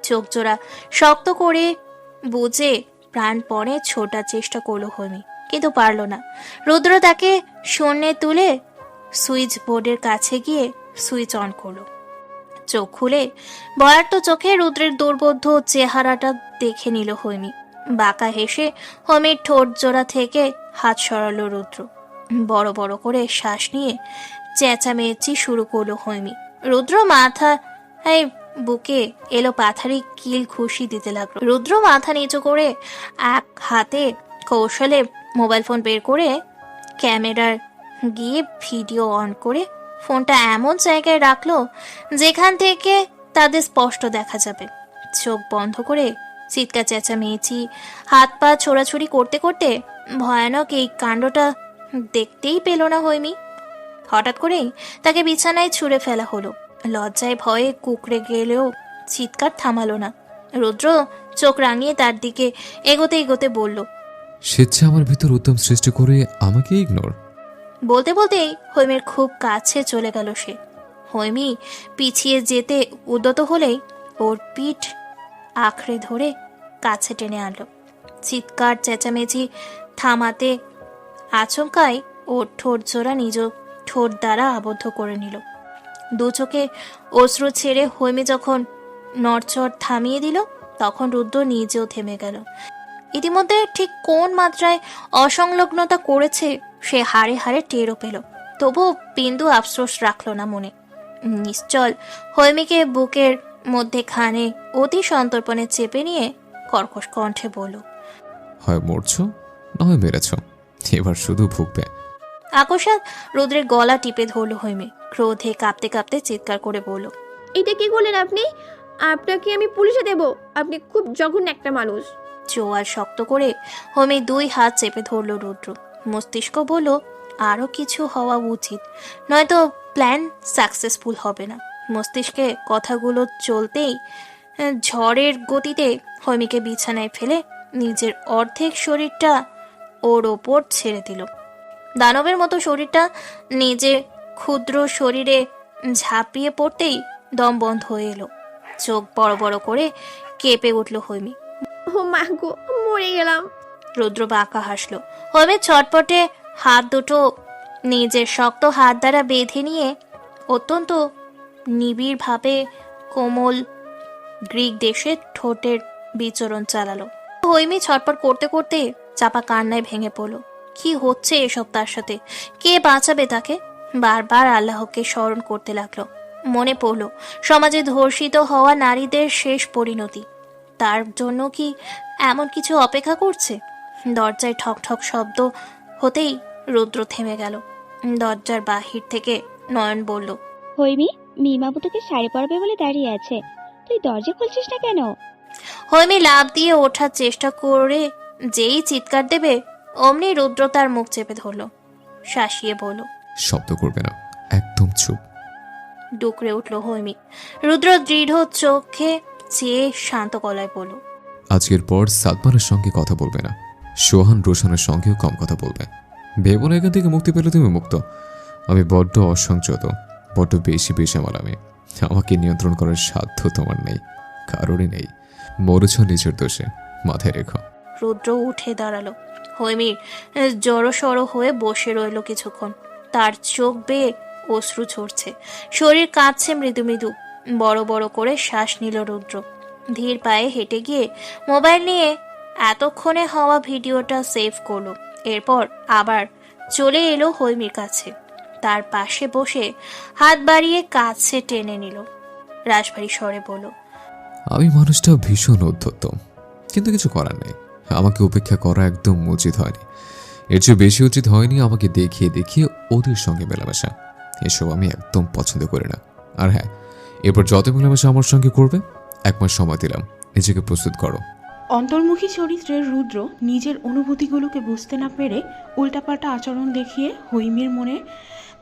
চোখ জোড়া শক্ত করে বুঝে প্রাণপণে ছোটার চেষ্টা করলো হৈমি, কিন্তু পারল না। রুদ্র তাকে শূন্যে তুলে সুইচ বোর্ডের কাছে গিয়ে সুইচ অন করলো। চোখ খুলে ভয়ার্ত চোখে রুদ্রের দুর্বোধ্য চেহারাটা দেখে নিল হৈমি। বাঁকা হেসে হৈমির ঠোঁট জোড়া থেকে হাত সরালো রুদ্র। বড় বড় করে শ্বাস নিয়ে চেঁচামেচি শুরু করলো হৈমি। রুদ্র মাথা বুকে এলো পাথারি কিল খুশি দিতে লাগলো। রুদ্র মাথা নিচু করে এক হাতে কৌশলে মোবাইল ফোন বের করে ক্যামেরার গিয়ে ভিডিও অন করে ফোনটা এমন জায়গায় রাখলো যেখান থেকে তাদের স্পষ্ট দেখা যাবে। চোখ বন্ধ করে চিৎকার চেঁচামেচি হাত পা ছোড়াছুড়ি করতে করতে ভয়ানক এই কাণ্ডটা দেখতেই পেল না হৈমি। হঠাৎ করেই তাকে বিছানায় ছুঁড়ে ফেলা হলো। লজ্জায় ভয়ে কুকড়ে গেলেও চিৎকার থামালো না। রুদ্র চোখ রাঙিয়ে তার দিকে এগোতে এগোতে বলল, স্বেচ্ছা আমার ভিতর উদ্যম সৃষ্টি করে আমাকে ইগনোর। বলতে বলতেই হৈমির খুব কাছে চলে গেল সে। হৈমি পিছিয়ে যেতে উদ্যত হলেই ওর পিঠ আঁকড়ে ধরে কাছে টেনে আনলো। চিৎকার চেঁচামেচি থামাতে আচমকাই ওর ঠোঁট জোড়া নিজ ঠোঁট দ্বারা আবদ্ধ করে নিল। দু চোখে অশ্রু ছেড়ে হৈমি যখন নড়চড় থামিয়ে দিল, তখন রুদ্র নিজেও থেমে গেল। ইতিমধ্যে ঠিক কোন মাত্রায় অসংলগ্নতা করেছে সে হাড়ে হাড়ে টেরও পেল, তবুও বিন্দু আফসোস রাখল না মনে। নিশ্চল হৈমিকে বুকের মধ্যে খানে অতি সন্তর্পণে চেপে নিয়ে কর্কশ কণ্ঠে বলল, হয় মরছ না হয় মেরেছ, এবার শুধু ভুগবে। আকস্মাৎ রুদ্রের গলা টিপে ধরল হৈমি। ক্রোধে কাঁপতে কাঁপতে চিৎকার করে বলল, এটা কি করলেন আপনি? আপনাকে আমি পুলিশে দেব। আপনি খুব জঘন্য একটা মানুষ। চোয়াল শক্ত করে হৈমি দুই হাত চেপে ধরল রুদ্র। মস্তিষ্ক বলল আরো কিছু হওয়া উচিত, নয়তো প্ল্যান সাকসেসফুল হবে না। মস্তিষ্কে কথাগুলো চলতেই ঝড়ের গতিতে হৈমিকে বিছানায় ফেলে নিজের অর্ধেক শরীরটা ওর ওপর ছেড়ে দিল। দানবের মতো শরীরটা নিজের ক্ষুদ্র শরীরে ঝাঁপিয়ে পড়তেই দম বন্ধ হয়ে এলো। চোখ বড় বড় করে কেঁপে উঠল হৈমি। ও মা গো, মরে গেলাম। রুদ্র বাঁকা হাসল। হৈমির ছটপটে হাত দুটো নিজের শক্ত হাত দ্বারা বেঁধে নিয়ে অত্যন্ত নিবিড়ভাবে কোমল গ্রিক দেশে ঠোঁটের বিচরণ চালালো। হৈমি ছটপট করতে করতে চাপা কান্নায় ভেঙে পড়ল। কি হচ্ছে এসব তার সাথে? কে বাঁচাবে তাকে? বারবার আল্লাহকে স্মরণ করতে লাগলো। মনে পড়ল সমাজে ধর্ষিত হওয়া নারীদের শেষ পরিণতি। তার জন্য কি এমন কিছু অপেক্ষা করছে? দরজায় ঠক ঠক শব্দ হতেই রুদ্র থেমে গেল। দরজার বাহির থেকে নয়ন বলল, হৈমি, মিমাবু তোকে শাড়ি পরাবে বলে দাঁড়িয়ে আছে, তুই দরজা খুলছিস না কেন? হৈমি লাফ দিয়ে ওঠার চেষ্টা করে যেই চিৎকার দেবে অমনি রুদ্র তার মুখ চেপে ধরল। শাসিয়ে বলল, শব্দ করবে না, একদম চুপ। ডুকরে উঠল হৈমি। রুদ্র দৃঢ় চোখে চেয়ে শান্ত গলায় বলল, আজকের পর সালমানের সঙ্গে কথা বলবে না, সোহান রোশনের সঙ্গেও কম কথা বলবে। ভেবো না এখান থেকে মুক্তি পেলে তুমি মুক্ত। আমি বড্ড অসংযত, বড্ড বেশি বেসামাল আমি। আমাকে নিয়ন্ত্রণ করার সাধ্য তোমার নেই, কারোরই নেই। মরেছ নিজের দোষে, মাথায় রেখো। রুদ্র উঠে দাঁড়ালো। হৈমির জড়সড় হয়ে বসে রইল কিছুক্ষণ। তার চোখ বেয়ে অশ্রু ঝরছে, শরীর কাঁপছে মৃদু মৃদু। বড় বড় করে শ্বাস নিল রুদ্র। ধীর পায়ে হেঁটে গিয়ে মোবাইল নিয়ে এতক্ষণে হওয়া ভিডিওটা সেভ করলো। এরপর আবার চলে এলো হৈমির কাছে। তার পাশে বসে হাত বাড়িয়ে কাছে টেনে নিল। রাশভারী স্বরে বলল, আমি মানুষটা ভীষণ উদ্ধত, কিন্তু কিছু করার নেই। আমাকে উপেক্ষা করা একদম উচিত হয়নি। এর চেয়ে বেশি উচিত হয়নি আমাকে দেখিয়ে দেখিয়ে ওদের সঙ্গে মেলামেশা। এসব আমি একদম পছন্দ করি না। আর হ্যাঁ, এরপর যত মেলামেশা আমার সঙ্গে করবে, 1 মাস সময় দিলাম, নিজেকে প্রস্তুত করো। অন্তর্মুখী চরিত্রের রুদ্র নিজের অনুভূতিগুলোকে বুঝতে না পেরে উল্টাপাল্টা আচরণ দেখিয়ে হৈমির মনে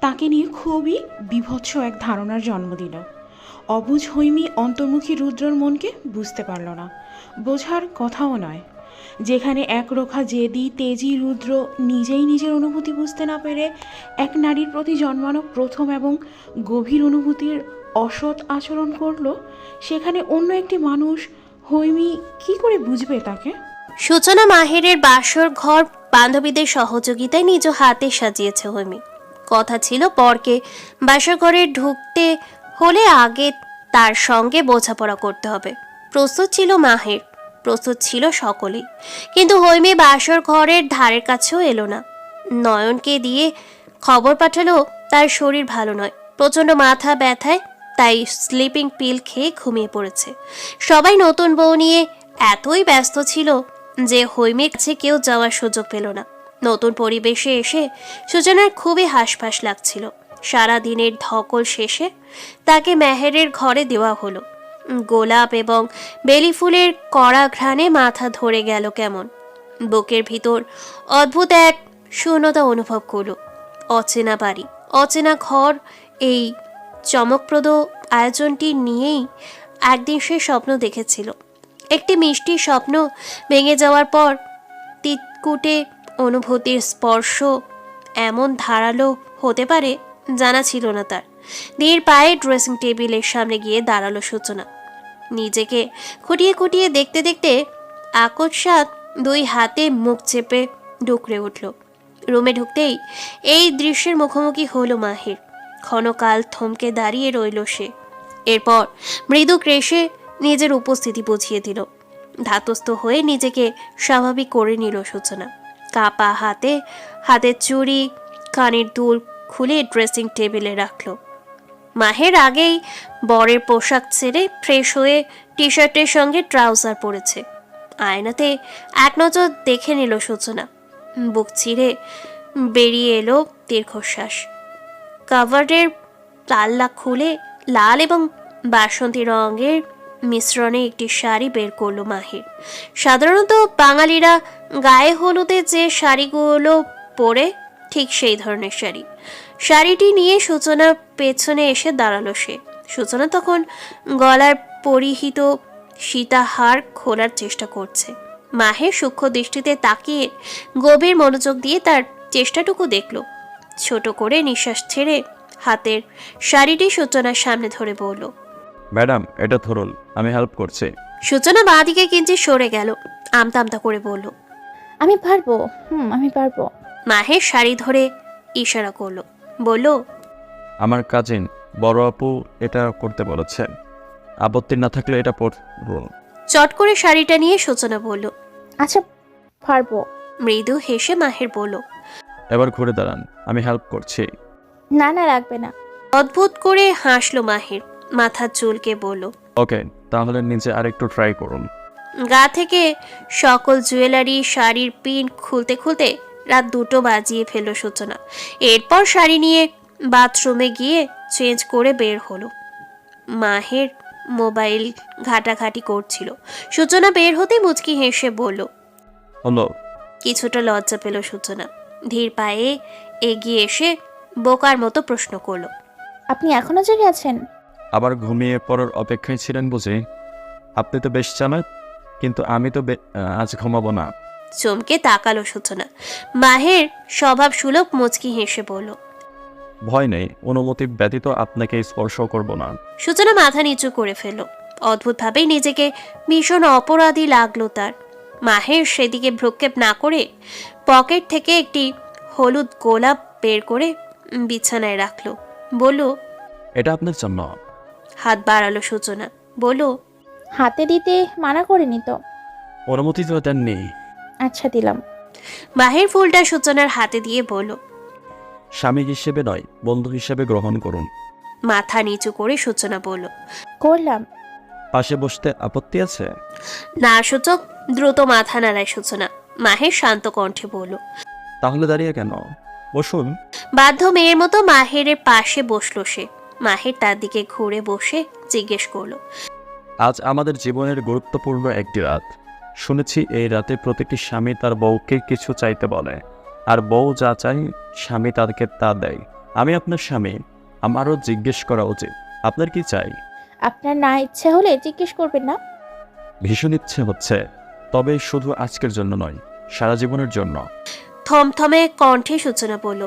তাকে নিয়ে খুবই বিভৎস এক ধারণার জন্ম দিল। অবুঝ হৈমি অন্তর্মুখী রুদ্রর মনকে বুঝতে পারল না, বোঝার কথাও নয়। যেখানে একরোখা জেদি তেজি রুদ্র নিজেই নিজের অনুভূতি বুঝতে না পেরে এক নারীর প্রতি জন্মানো প্রথম এবং গভীর অনুভূতির অসৎ আচরণ করলো, সেখানে অন্য একটি মানুষ হৈমি কি করে বুঝবে তাকে? সূচনা মাহেরের বাসর ঘর বান্ধবীদের সহযোগিতায় নিজ হাতে সাজিয়েছে হৈমি। কথা ছিল পরকে বাসর ঘরে ঢুকতে হলে আগে তার সঙ্গে বোঝাপড়া করতে হবে। প্রস্তুত ছিল মাহের, প্রস্তুত ছিল সকলেই, কিন্তু হৈমি বাসর ঘরের ধারের কাছেও এলো না। নয়নকে দিয়ে খবর পাঠালো তার শরীর ভালো নয়, প্রচণ্ড মাথা ব্যথায়, তাই স্লিপিং পিল খেয়ে ঘুমিয়ে পড়েছে। সবাই নতুন বউ নিয়ে এতই ব্যস্ত ছিল যে হৈমির কাছে কেউ যাওয়ার সুযোগ পেল না। নতুন পরিবেশে এসে সূচনার খুবই হাসফাস লাগছিল। সারা দিনের ধকল শেষে তাকে মেহেরের ঘরে দেওয়া হলো। গোলাপ এবং বেলি ফুলের কড়া ঘ্রাণে মাথা ধরে গেল কেমন। বুকের ভিতর অদ্ভুত এক শূন্যতা অনুভব করল। অচেনা বাড়ি, অচেনা ঘর, এই চমকপ্রদ আয়োজনটি নিয়েই একদিন সে স্বপ্ন দেখেছিল। একটি মিষ্টি স্বপ্ন ভেঙে যাওয়ার পর তিতকুটে অনুভূতির স্পর্শ এমন ধারালো হতে পারে জানা ছিল না তার। ধীর পায়ে ড্রেসিং টেবিলের সামনে গিয়ে দাঁড়ালো সূচনা। নিজেকে খুঁটিয়ে খুঁটিয়ে দেখতে দেখতে আকস্মাৎ দুই হাতে মুখ চেপে ডুকরে উঠল। রুমে ঢুকতেই এই দৃশ্যের মুখোমুখি হলো মাহির। ক্ষণকাল থমকে দাঁড়িয়ে রইল সে। এরপর মৃদু ক্রেশে নিজের উপস্থিতি বুঝিয়ে দিল। ধাতস্থ হয়ে নিজেকে স্বাভাবিক করে নিল সূচনা। কাপা হাতে হাতের চুড়ি, কানের দুল খুলে ড্রেসিং টেবিলে রাখল। মাহের আগেই বরের পোশাক ছেড়ে ফ্রেশ হয়ে টি শার্টের সঙ্গে ট্রাউজার পরেছে। আয়নাতে এক নজর দেখে নিল সূচনা। বুক চিরে বেরিয়ে এলো দীর্ঘশ্বাস। কাভারের পাল্লা খুলে লাল এবং বাসন্তী রঙের মিশ্রণে একটি শাড়ি বের করলো মাহির। সাধারণত বাঙালিরা গায়ে হলুদে যে শাড়িগুলো পরে ঠিক সেই ধরনের শাড়ি। শাড়িটি নিয়ে সূচনা পেছনে এসে দাঁড়ালো সে। সূচনা তখন গলার পরিহিত সীতাহার খোলার চেষ্টা করছে। মাহের সূক্ষ্ম দৃষ্টিতে তাকিয়ে গভীর মনোযোগ দিয়ে তার চেষ্টাটুকু দেখল। ছোট করে নিঃশ্বাস ছেড়ে হাতের শাড়িটি সূচনার সামনে ধরে বলল, ম্যাডাম এটা ধরুন, আমি হেল্প করছি। সূচনা বাঁদিকে কিঞ্চিৎ সরে গেল, আমতা আমতা করে বলল, আমি পারবো, আমি পারবো। মাহের শাড়ি ধরে ইশারা করলো, বলল, আমার কাজিন বড় আপু এটা করতে বলেছেন, আপত্তি না থাকলে এটা পরুন। চট করে শাড়িটা নিয়ে সূচনা বলল, আচ্ছা পারবো। মৃদু হেসে মাহের বলল, এবার ঘুরে দাঁড়ান, আমি হেল্প করছি। না না লাগবে না। অদ্ভুত করে হাসলো মাহের, মাথার চুলকে বলল, ওকে, তাহলে নিচে আরেকটু ট্রাই করুন। গা থেকে সকল জুয়েলারি শাড়ির পিন খুলতে খুলতে রাত 2টো বাজিয়ে ফেলল সূচনা। এরপর শাড়ি নিয়ে বাথরুমে গিয়ে চেঞ্জ করে বের হলো। মাহের মোবাইল ঘাটাঘাটি করছিল। সূচনা বের হতে মুচকি হেসে বলল, হলো। কিছুটা লজ্জা পেল সূচনা। ধীর পায়ে এগিয়ে এসে বোকার মতো প্রশ্ন করলো, আপনি এখনো জেগে আছেন? আবার ঘুমিয়ে পড়ার অপেক্ষায় ছিলেন বুঝি? আপনি তো বেশ চালাক, কিন্তু আমি তো আজ ঘুমাবো না। চমকে তাকালো সূচনা। মাহের স্বভাব সুলভ মুচকি হেসে বলল, ভয় নেই, অনুমতি ব্যতীত আপনাকে স্পর্শ করব না। সূচনা মাথা নিচু করে ফেলল। অদ্ভুতভাবেই নিজেকে ভীষণ অপরাধী লাগলো তার। মাহের সেদিকে ভ্রুক্ষেপ না করে পকেট থেকে একটি হলুদ গোলাপ বের করে বিছানায় রাখলো। বলল, এটা আপনার জন্য। হাত বাড়ালো সূচনা, বলল, হাতে দিতে মানা করিনি তো? অনুমতি তো দেননি। আচ্ছা দিলাম। মাহের ফুলটা সূচনার হাতে দিয়ে বলল, স্বামী হিসেবে নয়, বন্ধু হিসেবে গ্রহণ করুন। মাথা নিচু করে সূচনা বলল, করলাম। পাশে বসতে আপত্তি আছে? না সূচক দ্রুত মাথা নাড়ায় সূচনা। মাহের শান্ত কণ্ঠে বলল, তাহলে দাঁড়িয়ে কেন, বসুন। বাধ্য মেয়ের মতো মাহেরের পাশে বসলো সে। মাহের তার দিকে ঘুরে বসে জিজ্ঞেস করলো, আজ আমাদের জীবনের গুরুত্বপূর্ণ একটি রাত। শুনেছি এই রাতে প্রতিটি স্বামী তার বউকে কিছু চাইতে বলে, আর বউ যা চাই স্বামী তাদেরকে তা দেয়। আমি আপনার স্বামী, আমারও জিজ্ঞেস করা উচিত আপনার কি চাই? আপনার না ইচ্ছে হলে জিজ্ঞেস করবেন না? ভীষণ ইচ্ছে হচ্ছে, তবে শুধু আজকের জন্য নয়, সারা জীবনের জন্য। থমথমে কণ্ঠে সূচনা বলল,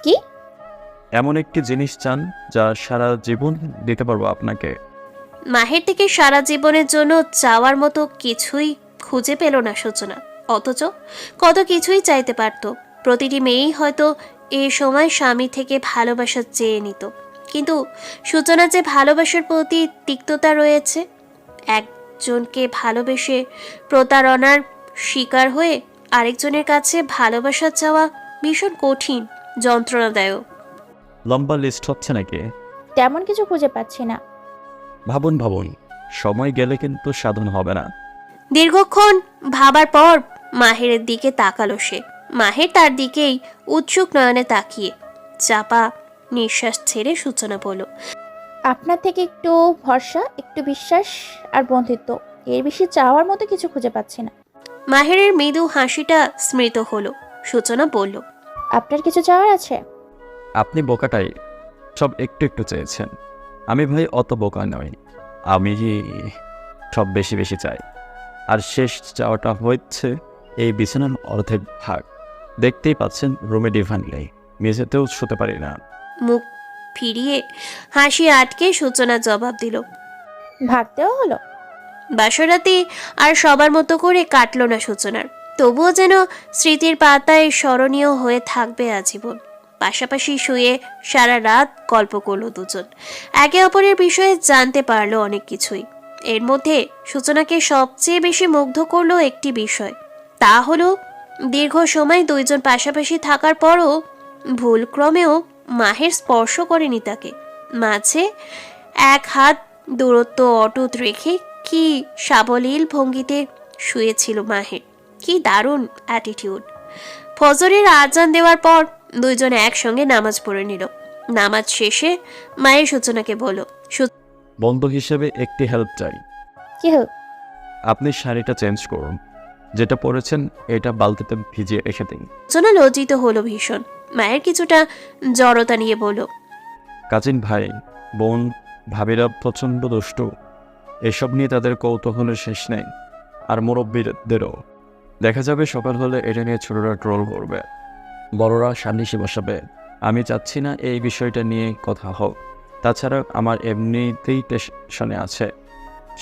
কি? এমন একটি জিনিস চান যা সারা জীবন দিতে পারবো আপনাকে। মাহের থেকে সারা জীবনের জন্য চাওয়ার মতো কিছুই খুঁজে পেল না সূচনা। অথচ কত কিছুই চাইতে পারত। প্রতিটি মেয়েই হয়তো এ সময় স্বামী থেকে ভালোবাসা চেয়ে নিত, কিন্তু সূচনা যে ভালোবাসার প্রতি তিক্ততা রয়েছে, একজনকে ভালোবেসে প্রতারণার শিকার হয়ে আরেকজনের কাছে ভালোবাসা চাওয়া ভীষণ কঠিন, যন্ত্রণাদায়ক। লম্বা লিস্ট হচ্ছে নাকি? তেমন কিছু খুঁজে পাচ্ছি না। ভাবুন ভাবুন, সময় গেলে কিন্তু সাধন হবে না। দীর্ঘক্ষণ ভাবার পর মাহেরের দিকে তাকালো সে। মাহের তার দিকেই উৎসুক নয়নে তাকিয়ে চাপা নিঃশ্বাস ছেড়ে সূচনা বলল, আপনার থেকে একটু ভরসা, একটু বিশ্বাস আর বন্ধুত্ব, এর বেশি চাওয়ার মতো কিছু খুঁজে পাচ্ছি না। মাহেরের মৃদু হাসিটা স্মৃত হলো। সূচনা বলল, আপনার কিছু চাওয়ার আছে? আপনি বোকাটাই, সব একটু একটু চেয়েছেন। আমি ভাই অত বোকা নই, আমি সব বেশি বেশি চাই। আর শেষ চাওয়াটা হচ্ছে এই বিছানার অর্ধেক ভাগ। দেখতেই পাচ্ছেন রুমে ডিভান নেই, মেঝেতেও শুতে পারি না। মুখ ফিরিয়ে হাসি আটকে সূচনা জবাব দিল, ভাগতেও হলো? বাসরাতে আর সবার মতো করে কাটল না সূচনার, তবুও যেন স্মৃতির পাতায় স্মরণীয় হয়ে থাকবে আজীবন। পাশাপাশি শুয়ে সারা রাত গল্প করলো দুজন, একে অপরের বিষয়ে জানতে পারলো অনেক কিছুই। এর মধ্যে সূচনাকে সবচেয়ে বেশি মুগ্ধ করলো একটি বিষয়, তা হলো দীর্ঘ সময় দুইজন পাশাপাশি থাকার পরও ভুলক্রমেও মাহের স্পর্শ করেনি তাকে। মাঝে এক হাত দূরত্ব অটুট রেখে কি সাবলীল ভঙ্গিতে শুয়েছিল মাহের, কি দারুণ অ্যাটিটিউড। ফজরের আজান দেওয়ার পর দুইজন একসঙ্গে নামাজ পড়ে নিল। নামাজ শেষে মায়ের সূচনাকে বলল, বন্ধু হিসেবে একটি হেল্প চাই। কি হেল্প? আপনি শাড়িটা চেঞ্জ করুন, যেটা পরেছেন এটা বালতিতে ভিজিয়ে রেখে দিন। সূচনা লজ্জিত হলো ভীষণ। মায়ের কিছুটা জড়তা নিয়ে বলল, কাজিন ভাই বোন ভাবিরা প্রচণ্ড দুষ্টু, এসব নিয়ে তাদের কৌতূহলের শেষ নেই। আর মুরব্বীদেরও। দেখা যাবে সকাল হলে এটা নিয়ে ছোটরা ট্রোল করবে, বড়রা সান্নিশি বসাবে। আমি চাচ্ছি না এই বিষয়টা নিয়ে কথা হোক। তাছাড়া আমার এমনিতেই টেনশনে আছে,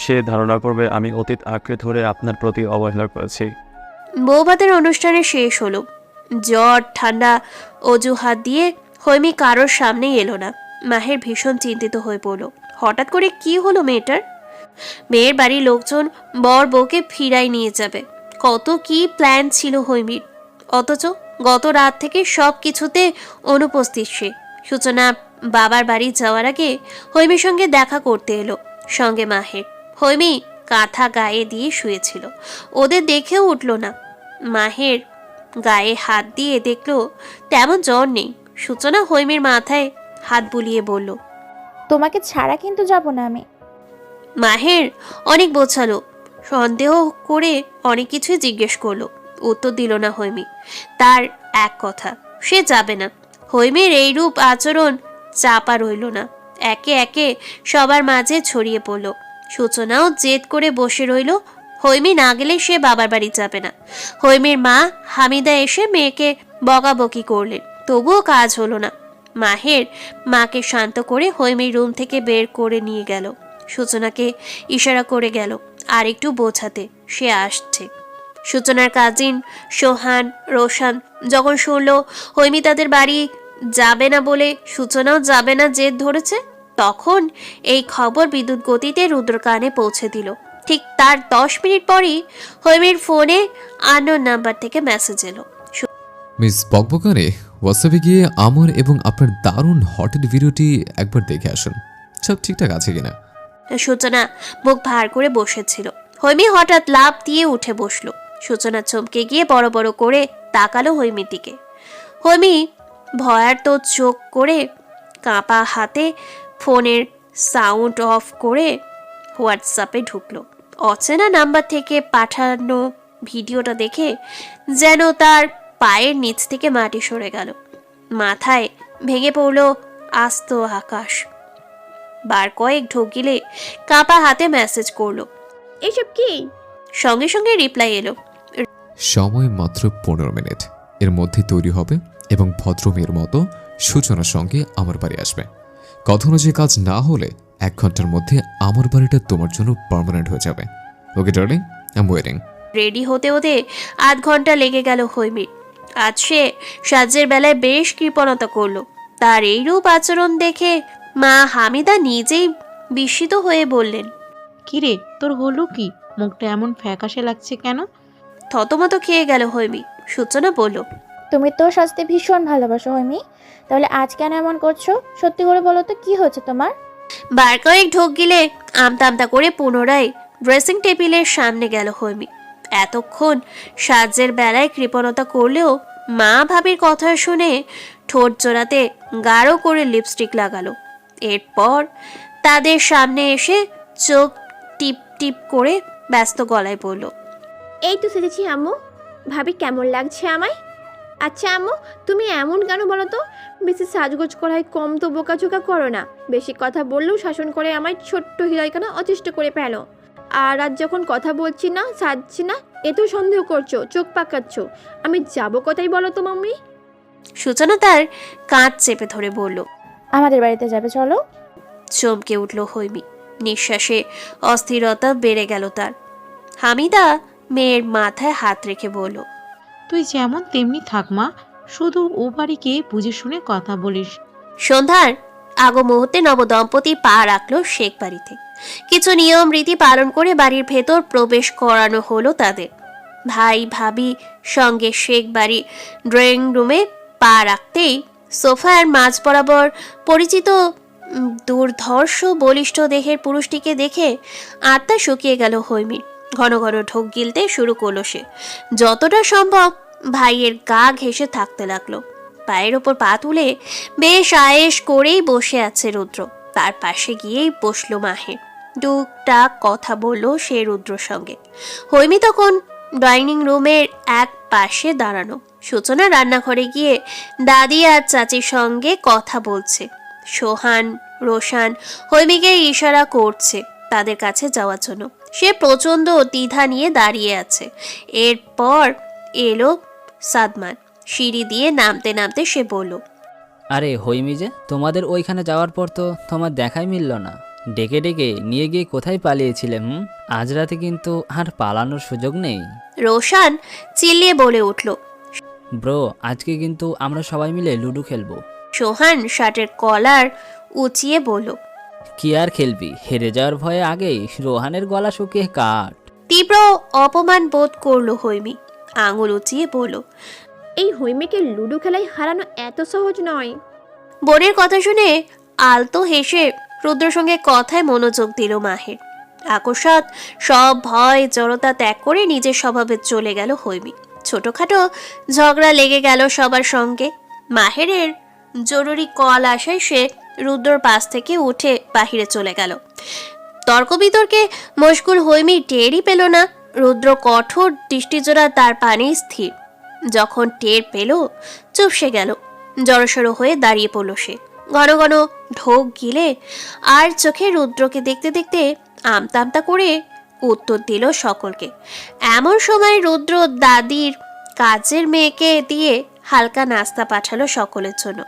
সে ধারণা করবে আমি অতীত আঁকড়ে ধরে আপনার প্রতি অবহেলা করেছি। বৌভাতের অনুষ্ঠানে শেষ হলো। জ্বর ঠান্ডা অজুহাত দিয়ে হৈমি কারোর সামনেই এলো না। মাহের ভীষণ চিন্তিত হয়ে পড়ল, হঠাৎ করে কি হলো মেয়েটার। মেয়ের বাড়ির লোকজন বর বউকে ফিরাই নিয়ে যাবে, কত কি প্ল্যান ছিল হৈমির, অথচ গত রাত থেকে সব কিছুতে অনুপস্থিত সে। সূচনা বাবার বাড়ি যাওয়ার আগে হৈমির সঙ্গে দেখা করতে এলো, সঙ্গে মাহের। হৈমি কাঁথা গায়ে দিয়ে শুয়েছিল, ওদের দেখেও উঠল না। মাহের গায়ে হাত দিয়ে দেখলো তেমন জ্বর নেই। সূচনা হৈমির মাথায় হাত বুলিয়ে বলল, তোমাকে ছাড়া কিন্তু যাব না আমি। মাহের অনেক বোঝালো, সন্দেহ করে অনেক কিছুই জিজ্ঞেস করলো, উত্তর দিল না হৈমি। তার এক কথা, সে যাবে না। হৈমির এই রূপ আচরণ চাপা রইল না, একে একে সবার মাঝে ছড়িয়ে পড়ল। সূচনাও জেদ করে বসে রইল, হৈমি না গেলে সে বাবার বাড়ি যাবে না। হৈমির মা হামিদা এসে মেয়েকে বকাবকি করলেন, তবুও কাজ হলো না। মাহের মাকে শান্ত করে হৈমির রুম থেকে বের করে নিয়ে গেল। সূচনাকে ইশারা করে গেল আর একটু বোঝাতে সে আসছে। সূচনার কাজিন সোহান রোশান যখন শুনল হৈমি তাদের বাড়ি যাবে না বলে সূচনাও যাবে না জেদ ধরেছে, তখন এই খবর বিদ্যুৎ গতিতে রুদ্র কানে পৌঁছে দিল। ঠিক তার 10 মিনিট পরই হৈমির ফোনে আননোন নাম্বার থেকে মেসেজ এলো। মিস বকবকানে হোয়াটসঅ্যাপে গিয়ে আমার এবং আপনার দারুণ হটের ভিডিওটি একবার দেখে আসুন, সব ঠিকঠাক আছে কিনা। সূচনা মুখ ভার করে বসেছিল, হৈমি হঠাৎ লাফ দিয়ে উঠে বসলো। সূচনা চমকে গিয়ে বড় বড় করে তাকালো হৈমির দিকে। হৈমি ভয়ার্ত চোখ করে কাঁপা হাতে ফোনের সাউন্ড অফ করে হোয়াটসঅ্যাপে ঢুকলো। অচেনা নাম্বার থেকে পাঠানো ভিডিওটা দেখে যেন তার পায়ের নিচ থেকে মাটি সরে গেল, মাথায় ভেঙে পড়ল আস্ত আকাশ। বার কয়েক ঢোক গিলে কাঁপা হাতে মেসেজ করলো, এসব কি? সঙ্গে সঙ্গে রিপ্লাই এলো, সময় মাত্র 15 মিনিট, এর মধ্যে তৈরি হবে এবং ভদ্রমের মতো সূচনার সঙ্গে আমার বাড়ি আসবে। কথা অনুযায়ী কাজ না হলে 1 ঘন্টার মধ্যে আমার বাড়িটা তোমার জন্য পার্মানেন্ট হয়ে যাবে। Okay darling, I am waiting. Ready হতে হতে 8 ঘন্টা লেগে গেল হৈমির। আজ সে সাজের বেলায় বেশ কৃপণতা করলো। তার এই রূপ আচরণ দেখে মা হামিদা নিজেই বিস্মিত হয়ে বললেন, কিরে তোর হলো কি? মুখটা এমন ফ্যাকাশে লাগছে কেন? থতমত খেয়ে গেল হৈমি। সূচনা বলল, তুমি তো সাজতে ভীষণ ভালোবাসো হৈমি, তাহলে আজ কেন এমন করছো? সত্যি করে বলো তো, কি হয়েছে তোমার? বার কয়েক ঢোক গিলে আমতা আমতা করে পুনরায় ড্রেসিং টেবিলের সামনে গেল হৈমি। এতক্ষণ সাজের বেলায় কৃপণতা করলেও মা ভাবির কথা শুনে ঠোঁট জোড়াতে গাঢ় করে লিপস্টিক লাগালো। এরপর তাদের সামনে এসে চোখ টিপ টিপ করে ব্যস্ত গলায় বলল, এই তো সেজেছি আম্মু, ভাবি কেমন লাগছে আমায়? আচ্ছা আম্মু, তুমি এমন কেন বলো তো? বেশি সাজগোজ করায় কম তো বোকাচোকা করো না। বেশি কথা বললেও শাসন করে আমায় ছোট্ট হৃদয়খানা অতিষ্ঠ করে ফেলো। আর আজ যখন কথা বলছি না, সাজছি না, এত সন্দেহ করছো, চোখ পাকাচ্ছ। আমি যাবো কোথায় বলো তো মাম্মি? সূচনা তার কাঁধ চেপে ধরে বলল। আমাদের বাড়িতে যাবে, চলো। চমকে উঠল হৈমি। নিঃশ্বাসে অস্থিরতা বেড়ে গেল তার। হামিদা মেয়ের মাথায় হাত রেখে বলল, তুই যেমন তেমনি থাক মা, শুধু ও বাড়িকে বুঝে শুনে কথা বলিস। সন্ধ্যার আগো মুহূর্তে নবদম্পতি পা রাখলো শেখ বাড়িতে। কিছু নিয়ম রীতি পালন করে বাড়ির ভেতর প্রবেশ করানো হলো তাদের। ভাই ভাবি সঙ্গে শেখ বাড়ি ড্রয়িং রুমে পা রাখতেই সোফার মাঝ বরাবর পরিচিত দুর্ধর্ষ বলিষ্ঠ দেহের পুরুষটিকে দেখে আত্মা শুকিয়ে গেল হৈমির। ঘন ঘন ঢোক গিলতে শুরু করলো সে। যতটা সম্ভব ভাইয়ের গা ঘেঁষে থাকতে লাগলো। পায়ের ওপর পা তুলে বেশ আয়েশ করেই বসে আছে রুদ্র। তার পাশে গিয়েই বসলো মাহে। টুকটাক কথা বলল সে রুদ্রর সঙ্গে। হৈমি তখন ডাইনিং রুমের এক পাশে দাঁড়ানো। সূচনা রান্নাঘরে গিয়ে দাদি আর চাচির সঙ্গে কথা বলছে। সোহান রোশান হৈমিকে ইশারা করছে তাদের কাছে যাওয়ার জন্য। সে প্রচণ্ড দ্বিধা নিয়ে দাঁড়িয়ে আছে। এরপর এলো সাদমান। সিঁড়ি দিয়ে নামতে নামতে সে বলল, আরে হৈমি যে, তোমাদের ওইখানে যাওয়ার পর তো তোমার দেখাই মিলল না। ডেকে ডেকে নিয়ে গিয়ে কোথায় পালিয়েছিলে? আজ রাতে কিন্তু আর পালানোর সুযোগ নেই। রোশান চিল্লিয়ে বলে উঠল। ব্রো, আজকে কিন্তু আমরা সবাই মিলে লুডো খেলবো। সোহান শার্টের কলার উঁচিয়ে বলল, কি আর খেলবি? হেরে যাওয়ার ভয়ে আগেই রোহানের গলা শুকিয়ে কাট। তীব্র অপমান বোধ করলো হৈমি। আঙুল উঁচিয়ে বলল, এই হৈমিকে লুডো খেলায় হারানো এত সহজ নয়। বোনের কথা শুনে আলতো হেসে রুদ্র সঙ্গে কথায় মনোযোগ দিল মাহের। আকস্মাৎ সব ভয় জড়তা ত্যাগ করে নিজের স্বভাবে চলে গেল হৈমি। ছোটখাটো ঝগড়া লেগে গেল সবার সঙ্গে। মাহেরের জরুরি কল আসায় সে রুদ্রর পাশ থেকে উঠে বাহিরে চলে গেল। তর্ক বিতর্কে মশগুল হৈমি টেরই পেল না। রুদ্র কঠোর দৃষ্টিজোড়া তার পানে স্থির। যখন টের পেল, চুপসে গেল। জড়সড় হয়ে দাঁড়িয়ে পড়ল সে। ঘন ঘন ঢোক গিলে আর চোখে রুদ্রকে দেখতে দেখতে আমতা আমতা করে উত্তর দিল সকলকে। এমন সময় রুদ্র দাদির কাজের মেয়েকে দিয়ে হালকা নাস্তা পাঠালো সকলের জন্য।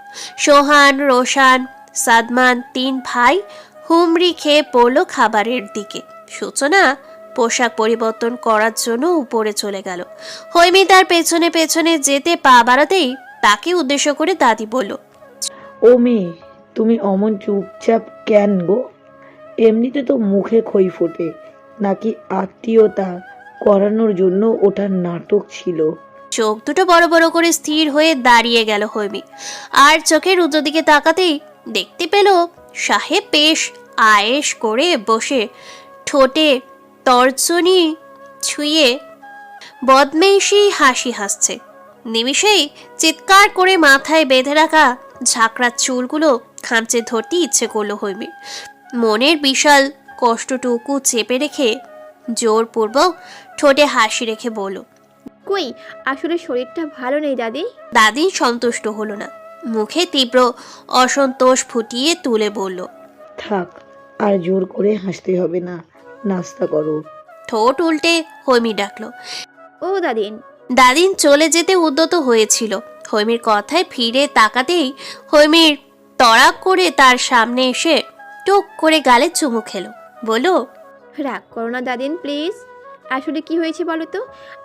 সোহান রোশান সাদমান 3 ভাই হুমড়ি খেয়ে পড়ল খাবারের দিকে। সূচনা পোশাক পরিবর্তন করার জন্য উপরে চলে গেল। হৈমি তার পেছনে পেছনে যেতে পা বাড়াতেই তাকে উদ্দেশ্য করে দাদি বলল, ও মেয়ে, তুমি অমন চুপচাপ কেন গো? এমনিতে তো মুখে খই ফোটে, নাকি আত্মীয়তা করানোর জন্য ওটা নাটক ছিল? চোখ দুটো বড় বড় করে স্থির হয়ে দাঁড়িয়ে গেল হৈমি। আর চোখে রুদ্র দিকে তাকাতেই দেখতে পেল সাহেব বেশ আয়েশ করে বসে ঠোঁটে তর্জনী ছুঁয়ে বদমেশি হাসি হাসছে। নিমিষেই চিৎকার করে মাথায় বেঁধে রাখা ঝাঁকড়া চুলগুলো খামচে ধরতে ইচ্ছে করলো হৈমির। মনের বিশাল কষ্টটুকু চেপে রেখে জোরপূর্বক ঠোঁটে হাসি রেখে বলল, কই, আসলে শরীরটা ভালো নেই দাদি। দাদি সন্তুষ্ট হলো না। মুখে তীব্র অসন্তোষ ফুটিয়ে তুলে বলল, থাক, আর জোর করে হাসতে হবে না, নাস্তা করো। ঠোঁট উল্টে হৈমি ডাকলো। ও দাদিন। দাদিন চলে যেতে উদ্যত হয়েছিল। হৈমির কথায় ফিরে তাকাতেই হৈমির তড়াক করে তার সামনে এসে টুক করে গালে চুমু খেলো, বলল, রাগ করো না দাদিন প্লিজ। আসলে কি হয়েছে বলো তো,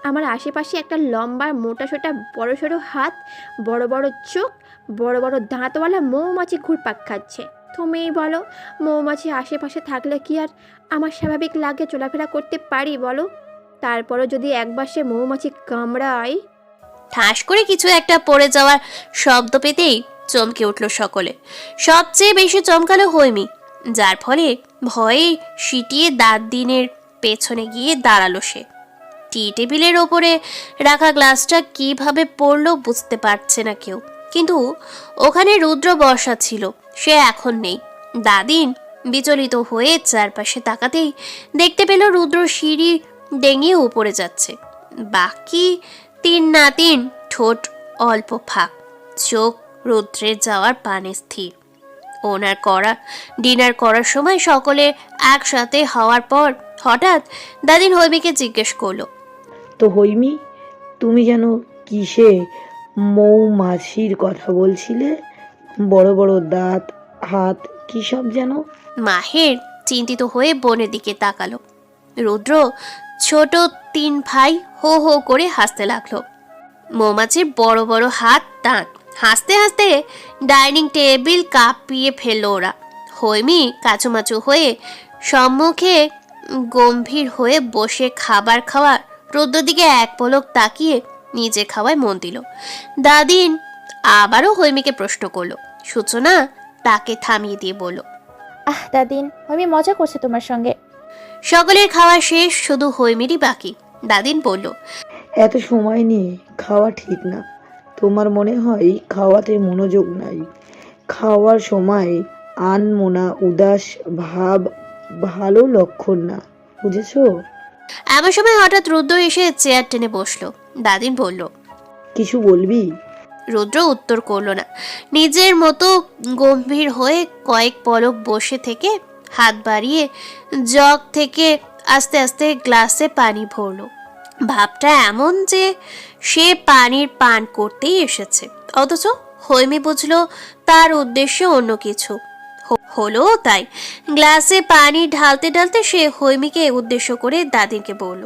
আমার আশেপাশে একটা লম্বা মোটাসোটা বড় সড়ো হাত, বড় বড় চোখ, বড় বড় দাঁতওয়ালা মৌমাছি ঘুরপাক খাচ্ছে। তুমিই বলো, মৌমাছি আশেপাশে থাকলে কি আর আমার স্বাভাবিক লাগে চলাফেরা করতে পারি বলো? তারপরও যদি একবার সে মৌমাছি কামড়ায়। ঠাস করে কিছু একটা পড়ে যাওয়ার শব্দ পেতেই চমকে উঠল সকলে। সবচেয়ে বেশি চমকালো হৈমি, যার ফলে ভয়ে সিটিয়ে দাদিনের পেছনে গিয়ে দাঁড়ালো সে। টি টেবিলের ওপরে রাখা গ্লাসটা কিভাবে পড়লো বুঝতে পারছে না কেউ, কিন্তু ওখানে রুদ্র বসা ছিল, সে এখন নেই। দাদিন বিচলিত হয়ে চারপাশে তাকাতেই দেখতে পেল রুদ্র সিঁড়ি ডেঙিয়ে উপরে যাচ্ছে। বাকি তিন নাতিন ঠোঁট অল্প ফাঁক, চোখ রুদ্রের যাওয়ার পানে স্থির। ডিনার করার সময় সকলে একসাথে হওয়ার পর হঠাৎ দাদিন হৈমিকে জিজ্ঞেস করলো, তো হৈমি, তুমি যেন কিসে মৌমাছির কথা বলছিলে? বড় বড় দাঁত, হাত, কি সব যেন? মাহের চিন্তিত হয়ে বোনের দিকে তাকালো। রুদ্র ছোট তিন ভাই হো হো করে হাসতে লাগলো। মৌমাছির বড় বড় হাত, দাঁত। হাসতে হাসতে ডাইনিং টেবিল কাঁপিয়ে ফেললো ওরা। হৈমি কাচুমাচু হয়ে সম্মুখে গম্ভীর হয়ে বসে খাবার খাওয়ার রুদ্রর দিকে এক পলক তাকিয়ে নিজে খাওয়ায় মন দিল। দাদিন আবারও হৈমিকে প্রশ্ন করলো। সূচনা তাকে থামিয়ে দিয়ে বলল, দাদিন, আমি মজা করছে তোমার সঙ্গে। সকলের খাওয়া শেষ, শুধু হৈমিরই বাকি। দাদিন বলল, এত সময় নিয়ে খাওয়া ঠিক না। তোমার মনে হয় খাওয়াতে মনোযোগ নাই। খাওয়ার সময় আনমনা উদাস ভাব ভালো লক্ষণ না, বুঝেছো? এমন সময় হঠাৎ রুদ্র এসে চেয়ার টেনে বসলো। দাদিন বলল, কিছু বলবি? রুদ্র উত্তর করলো না, নিজের মতো গম্ভীর হয়ে কয়েক পলক বসে থেকে হাত বাড়িয়ে জগ থেকে আস্তে আস্তে গ্লাসে পানি ভরলো। ভাবটা এমন যে সে পানির পান করতেই এসেছে, অথচ হৈমি বুঝলো তার উদ্দেশ্য অন্য কিছু। হলো তাই। গ্লাসে পানি ঢালতে ঢালতে সে হৈমিকে উদ্দেশ্য করে দাদিনকে বলল,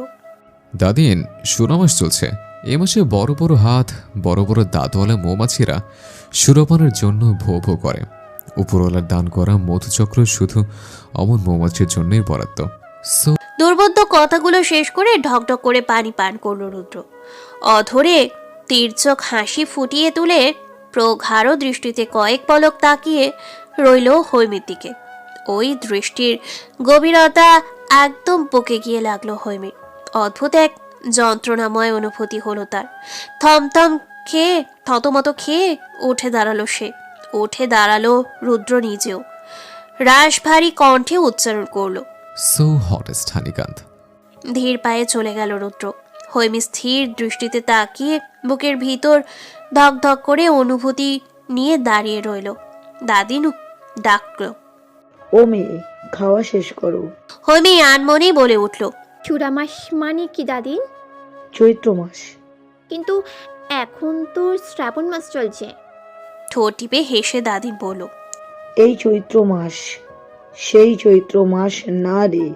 দাদিন, সুরমাস চলছে। এ মাসে বড় বড় হাত, বড় বড় দাঁতওয়ালা মৌমাছিরা সুরপানের জন্য ভো ভো করে। উপরওয়ালার দান করা মধুচক্র শুধু অমন মৌমাছির জন্যই বরাদ্দ। দুর্বোধ্য কথাগুলো শেষ করে ঢকঢক করে পানি পান করল রুদ্র। অধরে তীর্যক হাসি ফুটিয়ে তুলে প্রগাঢ় দৃষ্টিতে কয়েক পলক তাকিয়ে রইল হৈমির দিকে। ওই দৃষ্টির গভীরতা একদম বুকে গিয়ে লাগলো হৈমির। অদ্ভুত এক যন্ত্রণাময় অনুভূতি হলো তার। থমথম খেয়ে থতমত খেয়ে উঠে দাঁড়ালো সে। উঠে দাঁড়ালো রুদ্র নিজেও। রাশ ভারী কণ্ঠে উচ্চারণ করলো, সো হটেস্ট হানিকান্ত। ধীর পায়ে চলে গেল রুদ্র। হৈমি স্থির দৃষ্টিতে তাকিয়ে বুকের ভিতর ধক ধক করে অনুভূতি নিয়ে দাঁড়িয়ে রইল। দাদিন ডাকলো, ও মেয়ে, খাওয়া শেষ করো। হৈমি আনমনেই বলে উঠল, চূড়া মাস মানে কি দাদিন? চৈত্র মাস। কিন্তু এখন তো শ্রাবণ মাস চলছে। ঠোঁট টিপে হেসে দাদিন বলল, এই চৈত্র মাস সেই চৈত্র মাস না রে।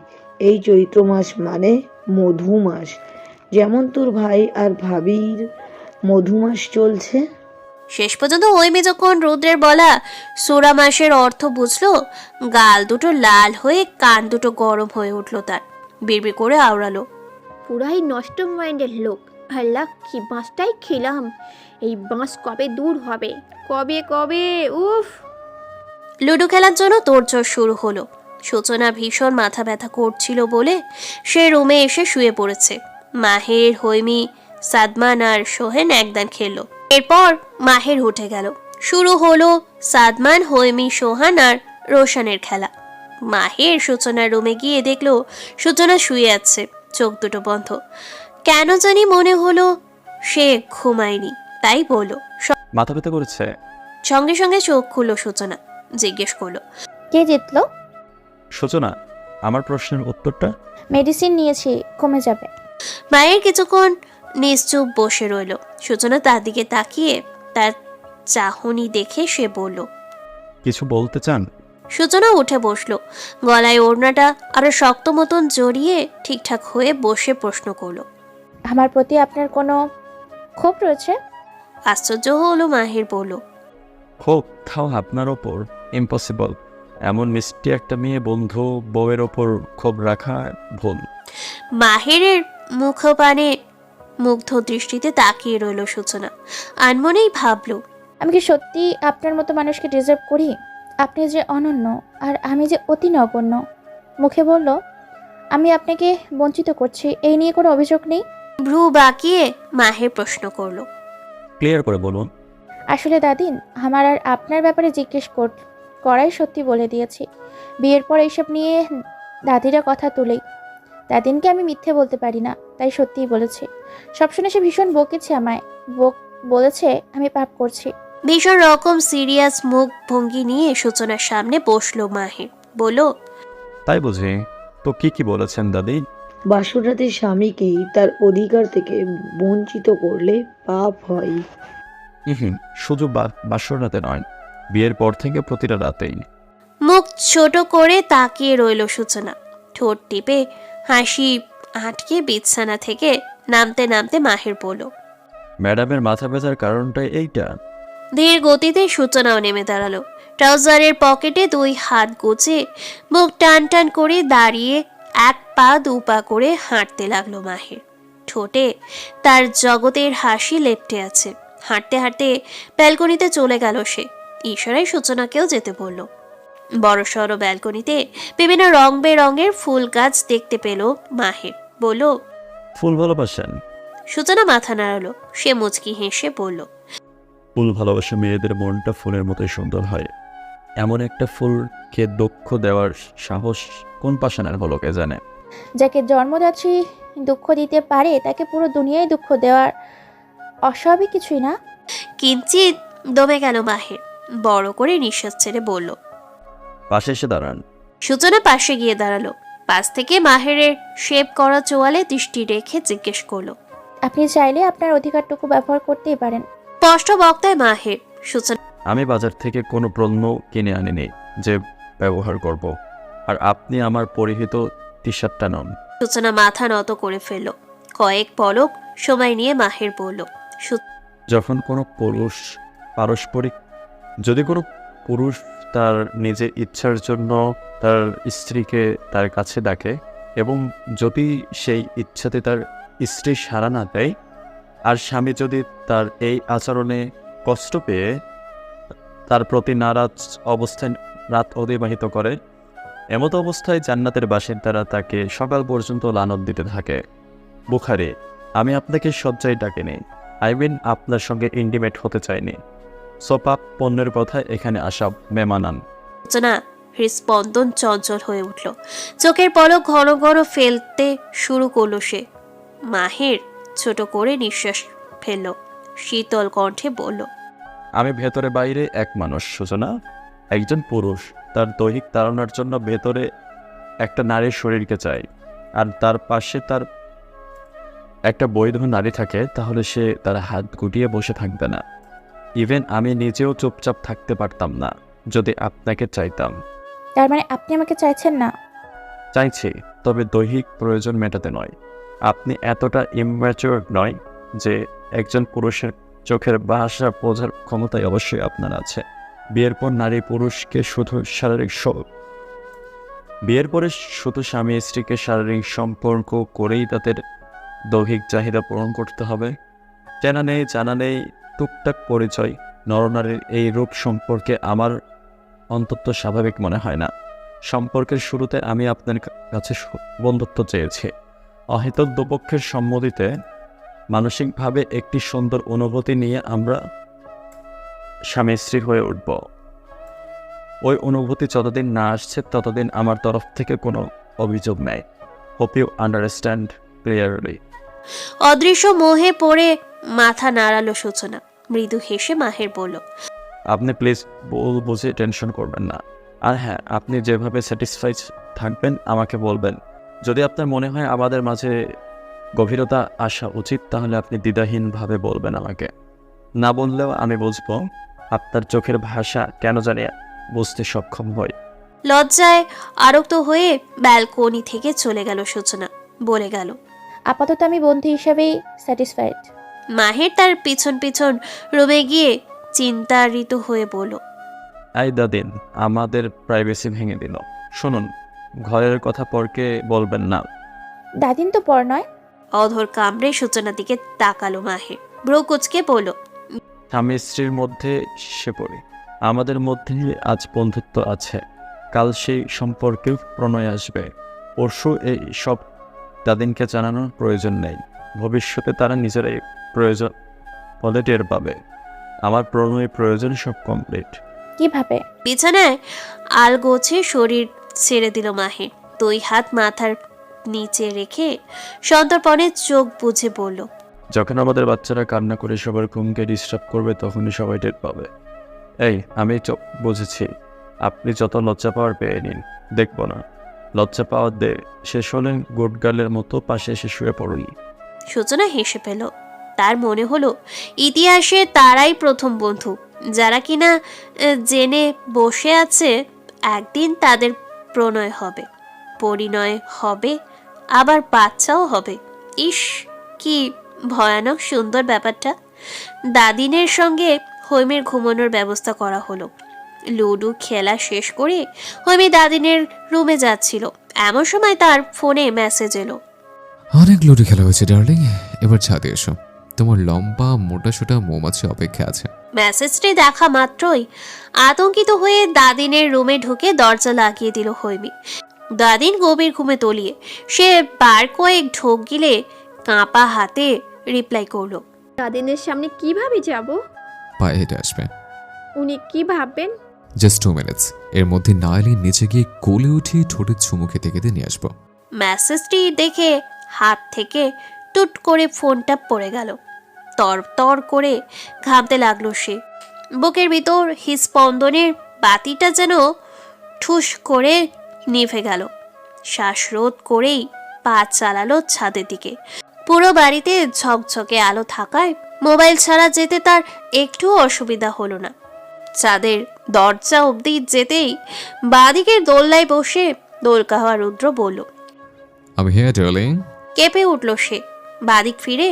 এই চৈত্র মাস মানে মধু মাস। যেমন তোর ভাই আর ভাবির মধু মাস চলছে। শেষ পর্যন্ত হৈমি যখন রুদ্রের বলা সোরা মাসের অর্থ বুঝলো, গাল দুটো লাল হয়ে কান দুটো গরম হয়ে উঠল তার। বিড়বিড় করে আওড়ালো, পুরাই নষ্ট মাইন্ডের লোক। আল্লাহ, কি বাঁশটাই খেলাম। এই বাঁশ কবে দূর হবে? কবে কবে? উফ! লুডো খেলার জন্য তোড়জোড় শুরু হলো। সূচনা ভীষণ মাথা ব্যথা করছিল বলে সে রুমে এসে শুয়ে পড়েছে। মাহের, হৈমি, সাদমান আর সোহেন একদান খেললো। এরপর মাহের উঠে গেল। শুরু হলো সাদমান, হৈমি, সোহান আর রোশনের খেলা। মাহের সূচনার রুমে গিয়ে দেখলো সূচনা শুয়ে আছে, চোখ দুটো বন্ধ। কেন জানি মনে হলো সে ঘুমায়নি, তাই বলল, মাথা ব্যথা করেছে? সঙ্গে সঙ্গে চোখ খুললো সূচনা। জিজ্ঞেস করলো, কে জিতলো? সূচনা, আমার প্রশ্নের উত্তরটা? মেডিসিন নিয়েছি, কমে যাবে। মায়ের কিছুক্ষণ নিশ্চুপ বসে রইল। সূচনা তার দিকে তাকিয়ে তার চাহনি দেখে সে বলল। কিছু বলতে চান? সূচনা উঠে বসলো, গলায় ওড়নাটা আরো শক্ত মতন জড়িয়ে ঠিকঠাক হয়ে বসে প্রশ্ন করলো। আমার প্রতি আপনার কোনো ক্ষোভ রয়েছে? আশ্চর্য হলো মাহির, বলল। ক্ষোভ তাও আপনার ওপর? ইম্পসিবল। এমন মিষ্টি একটা মেয়ে বন্ধু বউয়ের ওপর ক্ষোভ রাখা ভুল। মাহেরের মুখপানে মুগ্ধ দৃষ্টিতে তাকিয়ে রইল সূচনা। আনমনেই ভাবল, আমি কি সত্যি আপনার মতো মানুষকে ডিজার্ভ করি? আপনি যে অনন্য আর আমি যে অতি নগণ্য। মুখে বলল, আমি আপনাকে বঞ্চিত করছি, এই নিয়ে কোনো অভিযোগ নেই। ভ্রু বাঁকিয়ে মাহের প্রশ্ন করলো। ক্লিয়ার করে বলুন। আসলে দাদিন, আমার আর আপনার ব্যাপারে জিজ্ঞেস করাই সত্যি বলে দিয়েছি। বিয়ের পর এইসব নিয়ে দাদিরা কথা তুলেই। দাদিনকে আমি মিথ্যে বলতে পারি না, তাই সত্যিই বলেছি। সব শুনে সে ভীষণ বকেছে আমায়, বলেছে আমি পাপ করছি। ভীষণ রকম সিরিয়াস মুখ ভঙ্গি নিয়ে সূচনার সামনে বসলো মাহির, বলল। তাই বুঝি? তো কি বলেছেন দাদি? বাসরাতে স্বামীকে তার অধিকার থেকে বঞ্চিত করলে পাপ হয়। শুধু বাসর রাতে নয়, বিয়ের পর থেকে প্রতিটা রাতেই। মুখ ছোট করে তাকিয়ে রইল সূচনা। ঠোঁট টিপে হাসি আটকে বিছানা থেকে নামতে নামতে মাহির বলল। ম্যাডামের মাথা ব্যথার কারণটা এইটা? ধীর গতিতে সূচনাও নেমে দাঁড়ালো। ট্রাউজারের পকেটে 2 হাত গুজে মুখ টান টান করে দাঁড়িয়ে 1 পা 2 পা করে হাঁটতে লাগলো মাহির। ঠোঁটে তার জগতের হাসি লেপ্টে আছে। হাঁটতে হাঁটতে ব্যালকনিতে চলে গেল সে। ইশারায় সূচনাকেও যেতে বলল। বড়সড় ব্যালকনিতে বিভিন্ন রং বেরঙের ফুল গাছ দেখতে পেল মাহির, বলল। ফুল ভালোবাসেন? সূচনা মাথা নাড়ালো। সে মুচকি হেসে বলল। ফুল ভালোবাসা মেয়েদের মনটা ফুলের মতোই সুন্দর হয়। এমন একটা ফুলকে দুঃখ দেওয়ার সাহস কোন পাষাণের হলো কে জানে। যাকে জন্মদাত্রী দুঃখ দিতে পারে তাকে পুরো দুনিয়ায় দুঃখ দেওয়ার অস্বাভাবিক কিছুই না। কিঞ্চিত দমে গেল মাহির, বড় করে নিঃশ্বাস ছেড়ে বলল। পাশে এসে দাঁড়ান। সূচনা পাশে গিয়ে দাঁড়ালো। পাশ থেকে মাহিরের শেপ করা চোয়ালে দৃষ্টি রেখে জিজ্ঞেস করলো। আপনি চাইলে আপনার অধিকারটুকু ব্যবহার করতেই পারেন। স্পষ্ট বক্তায় মাহির। সূচনা। আমি বাজার থেকে কোনো পণ্য কিনে আনিনি যে ব্যবহার করব। আর আপনি আমার পরিহিত টি শার্টটা নন। সূচনা মাথা নত করে ফেলল। কয়েক পলক সময় নিয়ে মাহির বলল। যখন কোনো পুরুষ যদি কোনো পুরুষ তার নিজের ইচ্ছার জন্য তার স্ত্রীকে তার কাছে ডাকে এবং যদি সেই ইচ্ছাতে তার স্ত্রী সাড়া না দেয়, আর স্বামী যদি তার এই আচরণে কষ্ট পেয়ে তার প্রতি নারাজ অবস্থায় রাত অতিবাহিত করে, এমতো অবস্থায় জান্নাতের বাসিন্দারা তাকে সকাল পর্যন্ত লানত দিতে থাকে। বুখারী, আমি আপনাকে শয্যায় ডাকিনি, আপনার সঙ্গে ইন্টিমেট হতে চাইনি। সোপাপ পণ্যের কথা এখানে আসা মেমানান। সূচনা হৃস্পন্দন চঞ্চল হয়ে উঠল। চোখের পলক ঘন ঘন ফেলতে শুরু করলো সে। মাহির ছোট করে নিঃশ্বাস ফেলল, শীতল কণ্ঠে বলল। আমি ভেতরে বাইরে এক মানুষ সূচনা, একজন পুরুষ তার দৈহিক তাড়নার জন্য ভেতরে একটা নারীর শরীরকে চাই, আর তার পাশে তার একটা বৈধ নারী থাকে, তাহলে সে তার হাত গুটিয়ে বসে থাকবে না। ইভেন আমি নিজেও চুপচাপ থাকতে পারতাম না যদি আপনাকে চাইতাম। তার মানে আপনি আমাকে চাইছেন না? চাইছি, তবে দৈহিক প্রয়োজন মেটাতে নয়। আপনি এতটা ইম্যাচিওর নয় যে একজন পুরুষের চোখের ভাষা বোঝার ক্ষমতাই অবশ্যই আপনার আছে। বিয়ের পর নারী পুরুষকে শুধু বিয়ের পরে শুধু স্বামী স্ত্রীকে শারীরিক সম্পর্ক করেই তাদের দৈহিক চাহিদা পূরণ করতে হবে। জানা নেই টুকটাক পরিচয় নরনারীর এই রূপ সম্পর্কে আমার অন্তত স্বাভাবিক মনে হয় না। সম্পর্কের শুরুতে আমি আপনার কাছে বন্ধুত্ব চেয়েছি। অহেতুক দুপক্ষের সম্মতিতে মানসিকভাবে একটি সুন্দর অনুভূতি নিয়ে আমরা স্বামী স্ত্রী হয়ে উঠব। ওই অনুভূতি যতদিন না আসছে ততদিন আমার তরফ থেকে কোনো অভিযোগ নেই। Hope you understand clearly. অদৃশ্য মোহে পড়ে মাথা নাড়ালো সূচনা। মৃদু হেসে মাহির বলল। আপনি প্লিজ বুঝে টেনশন করবেন না। আর হ্যাঁ, আপনি যেভাবে স্যাটিসফাইড থাকবেন আমাকে বলবেন। যদি আপনার মনে হয় আমাদের মাঝে গভীরতা আসা উচিত, তাহলে আপনি দ্বিধাহীনভাবে বলবেন আমাকে। না বললেও আমি বুঝবো। আপনার চোখের ভাষা কেন জানি বুঝতে সক্ষম হই। লজ্জায় আরক্ত হয়ে ব্যালকনি থেকে চলে গেল সূচনা। বলে গেল, আপাতত আমি বন্ধু হিসাবেই স্যাটিসফাইড। মাহের তার পিছন পিছন রুমে গিয়ে চিন্তান্বিত হয়ে বলল, এই দাদিন আমাদের প্রাইভেসি ভেঙে দিল। শুনুন, ঘরের কথা পরকে বলবেন না। দাদিন তো পর নয়। অধর কামড়ে সূচনার দিকে তাকালো মাহের। ভ্রু কুচকে বলল, স্বামী স্ত্রীর মধ্যে সে পড়ি, আমাদের মধ্যে আজ বন্ধুত্ব আছে, কাল সেই সম্পর্কে প্রণয় আসবে। পরশু এই সব দাদিনকে জানানোর প্রয়োজন নেই। ভবিষ্যতে তারা নিজেরাই প্রয়োজন বলে টের পাবে। আমার প্রণয় প্রয়োজন সব কমপ্লিট। কিভাবে? বিছানায় আলগোছে শরীর ছেড়ে দিল মাহের। 2 হাত মাথার নিচে রেখে সন্তর্পণে চোখ বুঝে বলল, যখন আমাদের বাচ্চারা কান্না করে সবার ঘুমকে ডিস্টার্ব করবে তখনই সবাই টের পাবে। এই আমি বুঝেছি, আপনি যত লজ্জা পাওয়ার পেয়ে নিন, দেখবো না। লজ্জা পাওয়ার শেষ হলে গুড গার্লের মতো পাশে এসে শুয়ে পড়ুন। সূচনা হেসে পেল। তার মনে হলো ইতিহাসে তারাই প্রথম বন্ধু যারা কিনা জেনে বসে আছে একদিন তাদের প্রণয় হবে, পরিণয় হবে, আবার বাচ্চাও হবে। ইস, কি ভয়ানক সুন্দর ব্যাপারটা। দাদিনের সঙ্গে হৈমের ঘুমানোর ব্যবস্থা করা হলো। লুডো খেলা শেষ করে হৈমি দাদিনের রুমে যাচ্ছিল, এমন সময় তার ফোনে মেসেজ এলো। অনেক লুডো খেলা হয়েছে ডার্লিং, এবার ছাদে এসো, তোমার লম্বা মোটা সোটা মৌমাছি অপেক্ষা আছে। মেসেজটি দেখা মাত্রই আতঙ্কিত হয়ে দাদিনের রুমে ঢুকে দরজা লাগিয়ে দিল হৈমি। দাদিন গভীর ঘুমে তলিয়ে সে বার কয়েক ঢোক গিলে কাঁপা হাতে রিপ্লাই করলো, দাদিনের সামনে কিভাবে যাব? পায়ে হেঁটে আসবে। উনি কি ভাববেন? জাস্ট 2 মিনিটস, এর মধ্যে না এলে নিচে গিয়ে কোলে উঠিয়ে ঠোঁটের চুমু খেতে খেতে নিয়ে আসবো। মেসেজটি দেখে হাত থেকে টুট করে ফোনটা পড়ে গেল। তর তর করে ঘামতে লাগলো সে। বুকের ভিতর হৃৎস্পন্দনের বাতিটা যেন ঠুস করে নিভে গেল। শ্বাসরোধ করেই পা চালালো ছাদের দিকে। পুরো বাড়িতে ঝকঝকে আলো থাকায় মোবাইল ছাড়া যেতে তার একটু অসুবিধা হলো না। ছাদের দরজা অবধি যেতেই বাদিকের দোলনায় বসে দোলকা হওয়া রুদ্র বলল, আমি হিয়ার ডার্লিং। কেঁপে উঠল সে। বাদিক ফিরে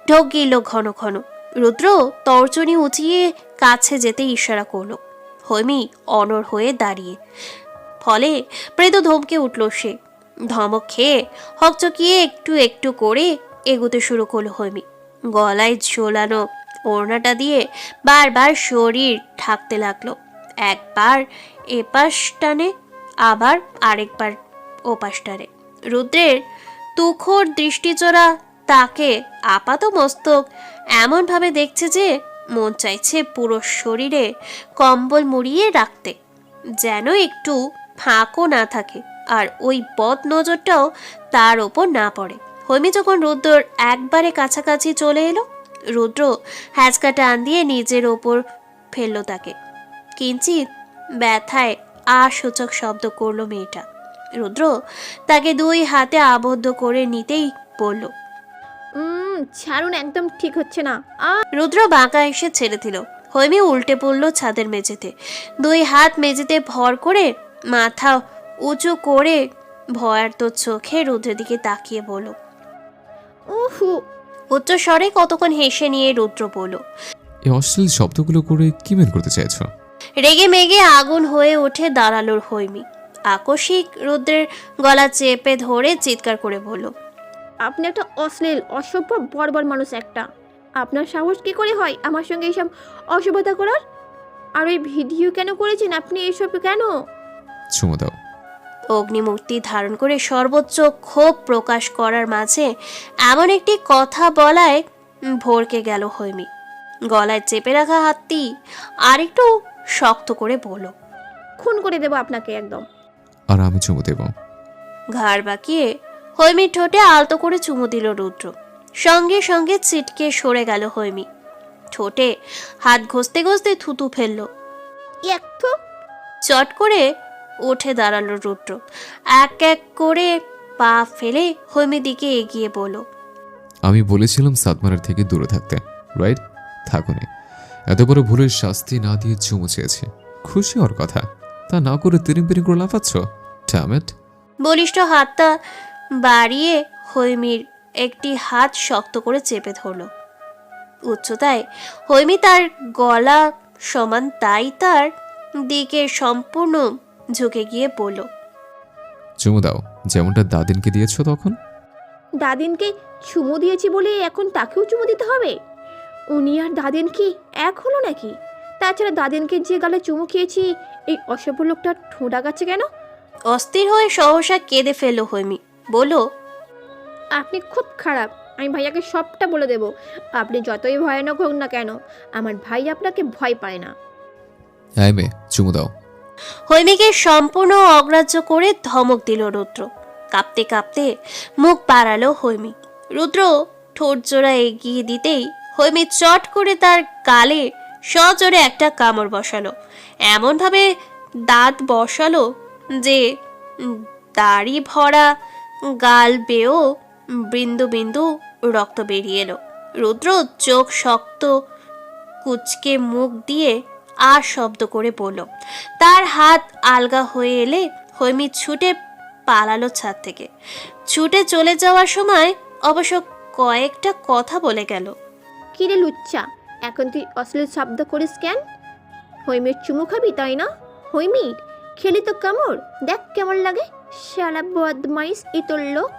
ঢোক গিলল ঘন ঘন। রুদ্র তর্জনী উঁচিয়ে কাছে যেতে ইশারা করলো। হৈমি অনড় হয়ে দাঁড়িয়ে, ফলে মৃদু ধমকে উঠল সে। ধমক খেয়ে হকচকিয়ে একটু একটু করে এগোতে শুরু করলো হৈমি। গলায় ঝোলানো ওড়নাটা দিয়ে বারবার শরীর ঢাকতে লাগলো। একবার এপাশ টানে, আবার আরেকবার ওপাশ টানে। রুদ্রের তুখোর দৃষ্টিচোরা তাকে আপাত মস্তক এমনভাবে দেখছে যে মন চাইছে পুরো শরীরে কম্বল মুড়িয়ে রাখতে, যেন একটু ফাঁকও না থাকে আর ওই বদ নজরটাও তার ওপর না পড়ে। হৈমি যখন রুদ্রর একবারে কাছাকাছি চলে এলো, রুদ্র হ্যাঁচকা টান দিয়ে নিজের ওপর ফেললো তাকে। কিঞ্চিত ব্যথায় সূচক শব্দ করলো মেয়েটা। রুদ্র তাকে 2 হাতে আবদ্ধ করে নিতেই বলল, ছাড়ুন, একদম ঠিক হচ্ছে না। রুদ্র বাঁকা এসে ছেড়ে দিল। হৈমি উল্টে পড়লো ছাদের মেঝেতে। 2 হাত মেঝেতে ভর করে মাথা উঁচু করে ভয়ার্ত চোখে রুদ্রের দিকে তাকিয়ে বলল, উহু। উচ্চ স্বরে কতক্ষণ হেসে নিয়ে রুদ্র বলল, এই অশ্লীল শব্দগুলো করে কি মেন করতে চাইছো? রেগে মেগে আগুন হয়ে উঠে দাঁড়ালো হৈমি। আকস্মিক রুদ্রের গলা চেপে ধরে চিৎকার করে বলল, আপনি একটা অশ্লীল অসভ্য বর্বর মানুষ একটা। আপনার সাহস কি করে হয় আমার সঙ্গে এইসব অসভ্যতা করার? আর ওই ভিডিও কেন করেছেন আপনি? এইসব কেন? চুমু দাও। অগ্নিমূর্তি ধারণ করে সর্বোচ্চ ক্ষোভ প্রকাশ করার মাঝে এমন একটি কথা বলায় ভরকে গেল হৈমি। গলায় চেপে রাখা হাতটি আরেকটু শক্ত করে বলল, খুন করে দেব আপনাকে একদম। আর আমি চুমু দেব। ঘাড় বাঁকিয়ে হৈমির ঠোঁটে আলতো করে চুমু দিল রুদ্র। সঙ্গে সঙ্গে ছিটকে সরে গেল হৈমি। ঠোঁটে হাত ঘষতে ঘষতে থুতু ফেলল। একটু চট করে উঠে দাঁড়ালো রুদ্র। এক এক করে পা ফেলে হৈমির দিকে এগিয়ে বলল, আমি বলেছিলাম সাদমানের থেকে দূরে থাকতে, রাইট? থাকুনি। এত বড় ভুলের শাস্তি না দিয়ে চুমু চেয়েছে, খুশি হওয়ার কথা, তা না করে তিরিং করে লাফাচ্ছ। ড্যামেট। বলিষ্ঠ হাতটা বাড়িয়ে হৈমির একটি হাত শক্ত করে চেপে ধরল। উচ্চতায় হৈমি তার গলা সমান, তাই তার দিকে সম্পূর্ণ ঝুঁকে গিয়ে বলল, চুমু দাও, যেমনটা দাদিনকে দিয়েছ তখন। দাদিনকে চুমু দিয়েছি বলে এখন তাকেও চুমু দিতে হবে? উনি আর দাদিন কি এক হলো নাকি? তাছাড়া দাদিনকে যে গালে চুমু খেয়েছি, এই অসভ্য লোকটা ঠোঁটা গাচ্ছে কেন? অস্থির হয়ে সহসা কেঁদে ফেলল হৈমি। বলল, আপনি খুব খারাপ। আমি ভাইয়াকে সবটা বলে দেব। আপনি যতই ভয়ানক হোক না কেন, আমার ভাই আপনাকে ভয় পায় না। হ্যাঁ মেয়ে, চুমু দাও। হৈমিকে সম্পূর্ণ অগ্রাহ্য করে ধমক দিল রুদ্র। কাঁপতে কাঁপতে মুখ বাড়ালো হৈমি। রুদ্র ঠোঁট জোড়া এগিয়ে দিতেই হৈমি চট করে তার গালে সজোরে একটা কামড় বসালো। এমনভাবে দাঁত বসালো যে দাড়ি ভরা গাল বেয়েও বিন্দু বিন্দু রক্ত বেরিয়ে এলো। রুদ্র চোখ শক্ত কুচকে মুখ দিয়ে আর শব্দ করে বলল। তার হাত আলগা হয়ে এলে হৈমি ছুটে পালালো ছাদ থেকে। ছুটে চলে যাওয়ার সময় অবশ্য কয়েকটা কথা বলে গেল। কিরে লুচ্চা, এখন তুই অশ্লীল শব্দ করিস কেন? হৈমির চুমু খাবি তাই না? হৈমির খেলি তো কামড়, দেখ কেমন লাগে। শালা বদমাইশ ইতর লোক।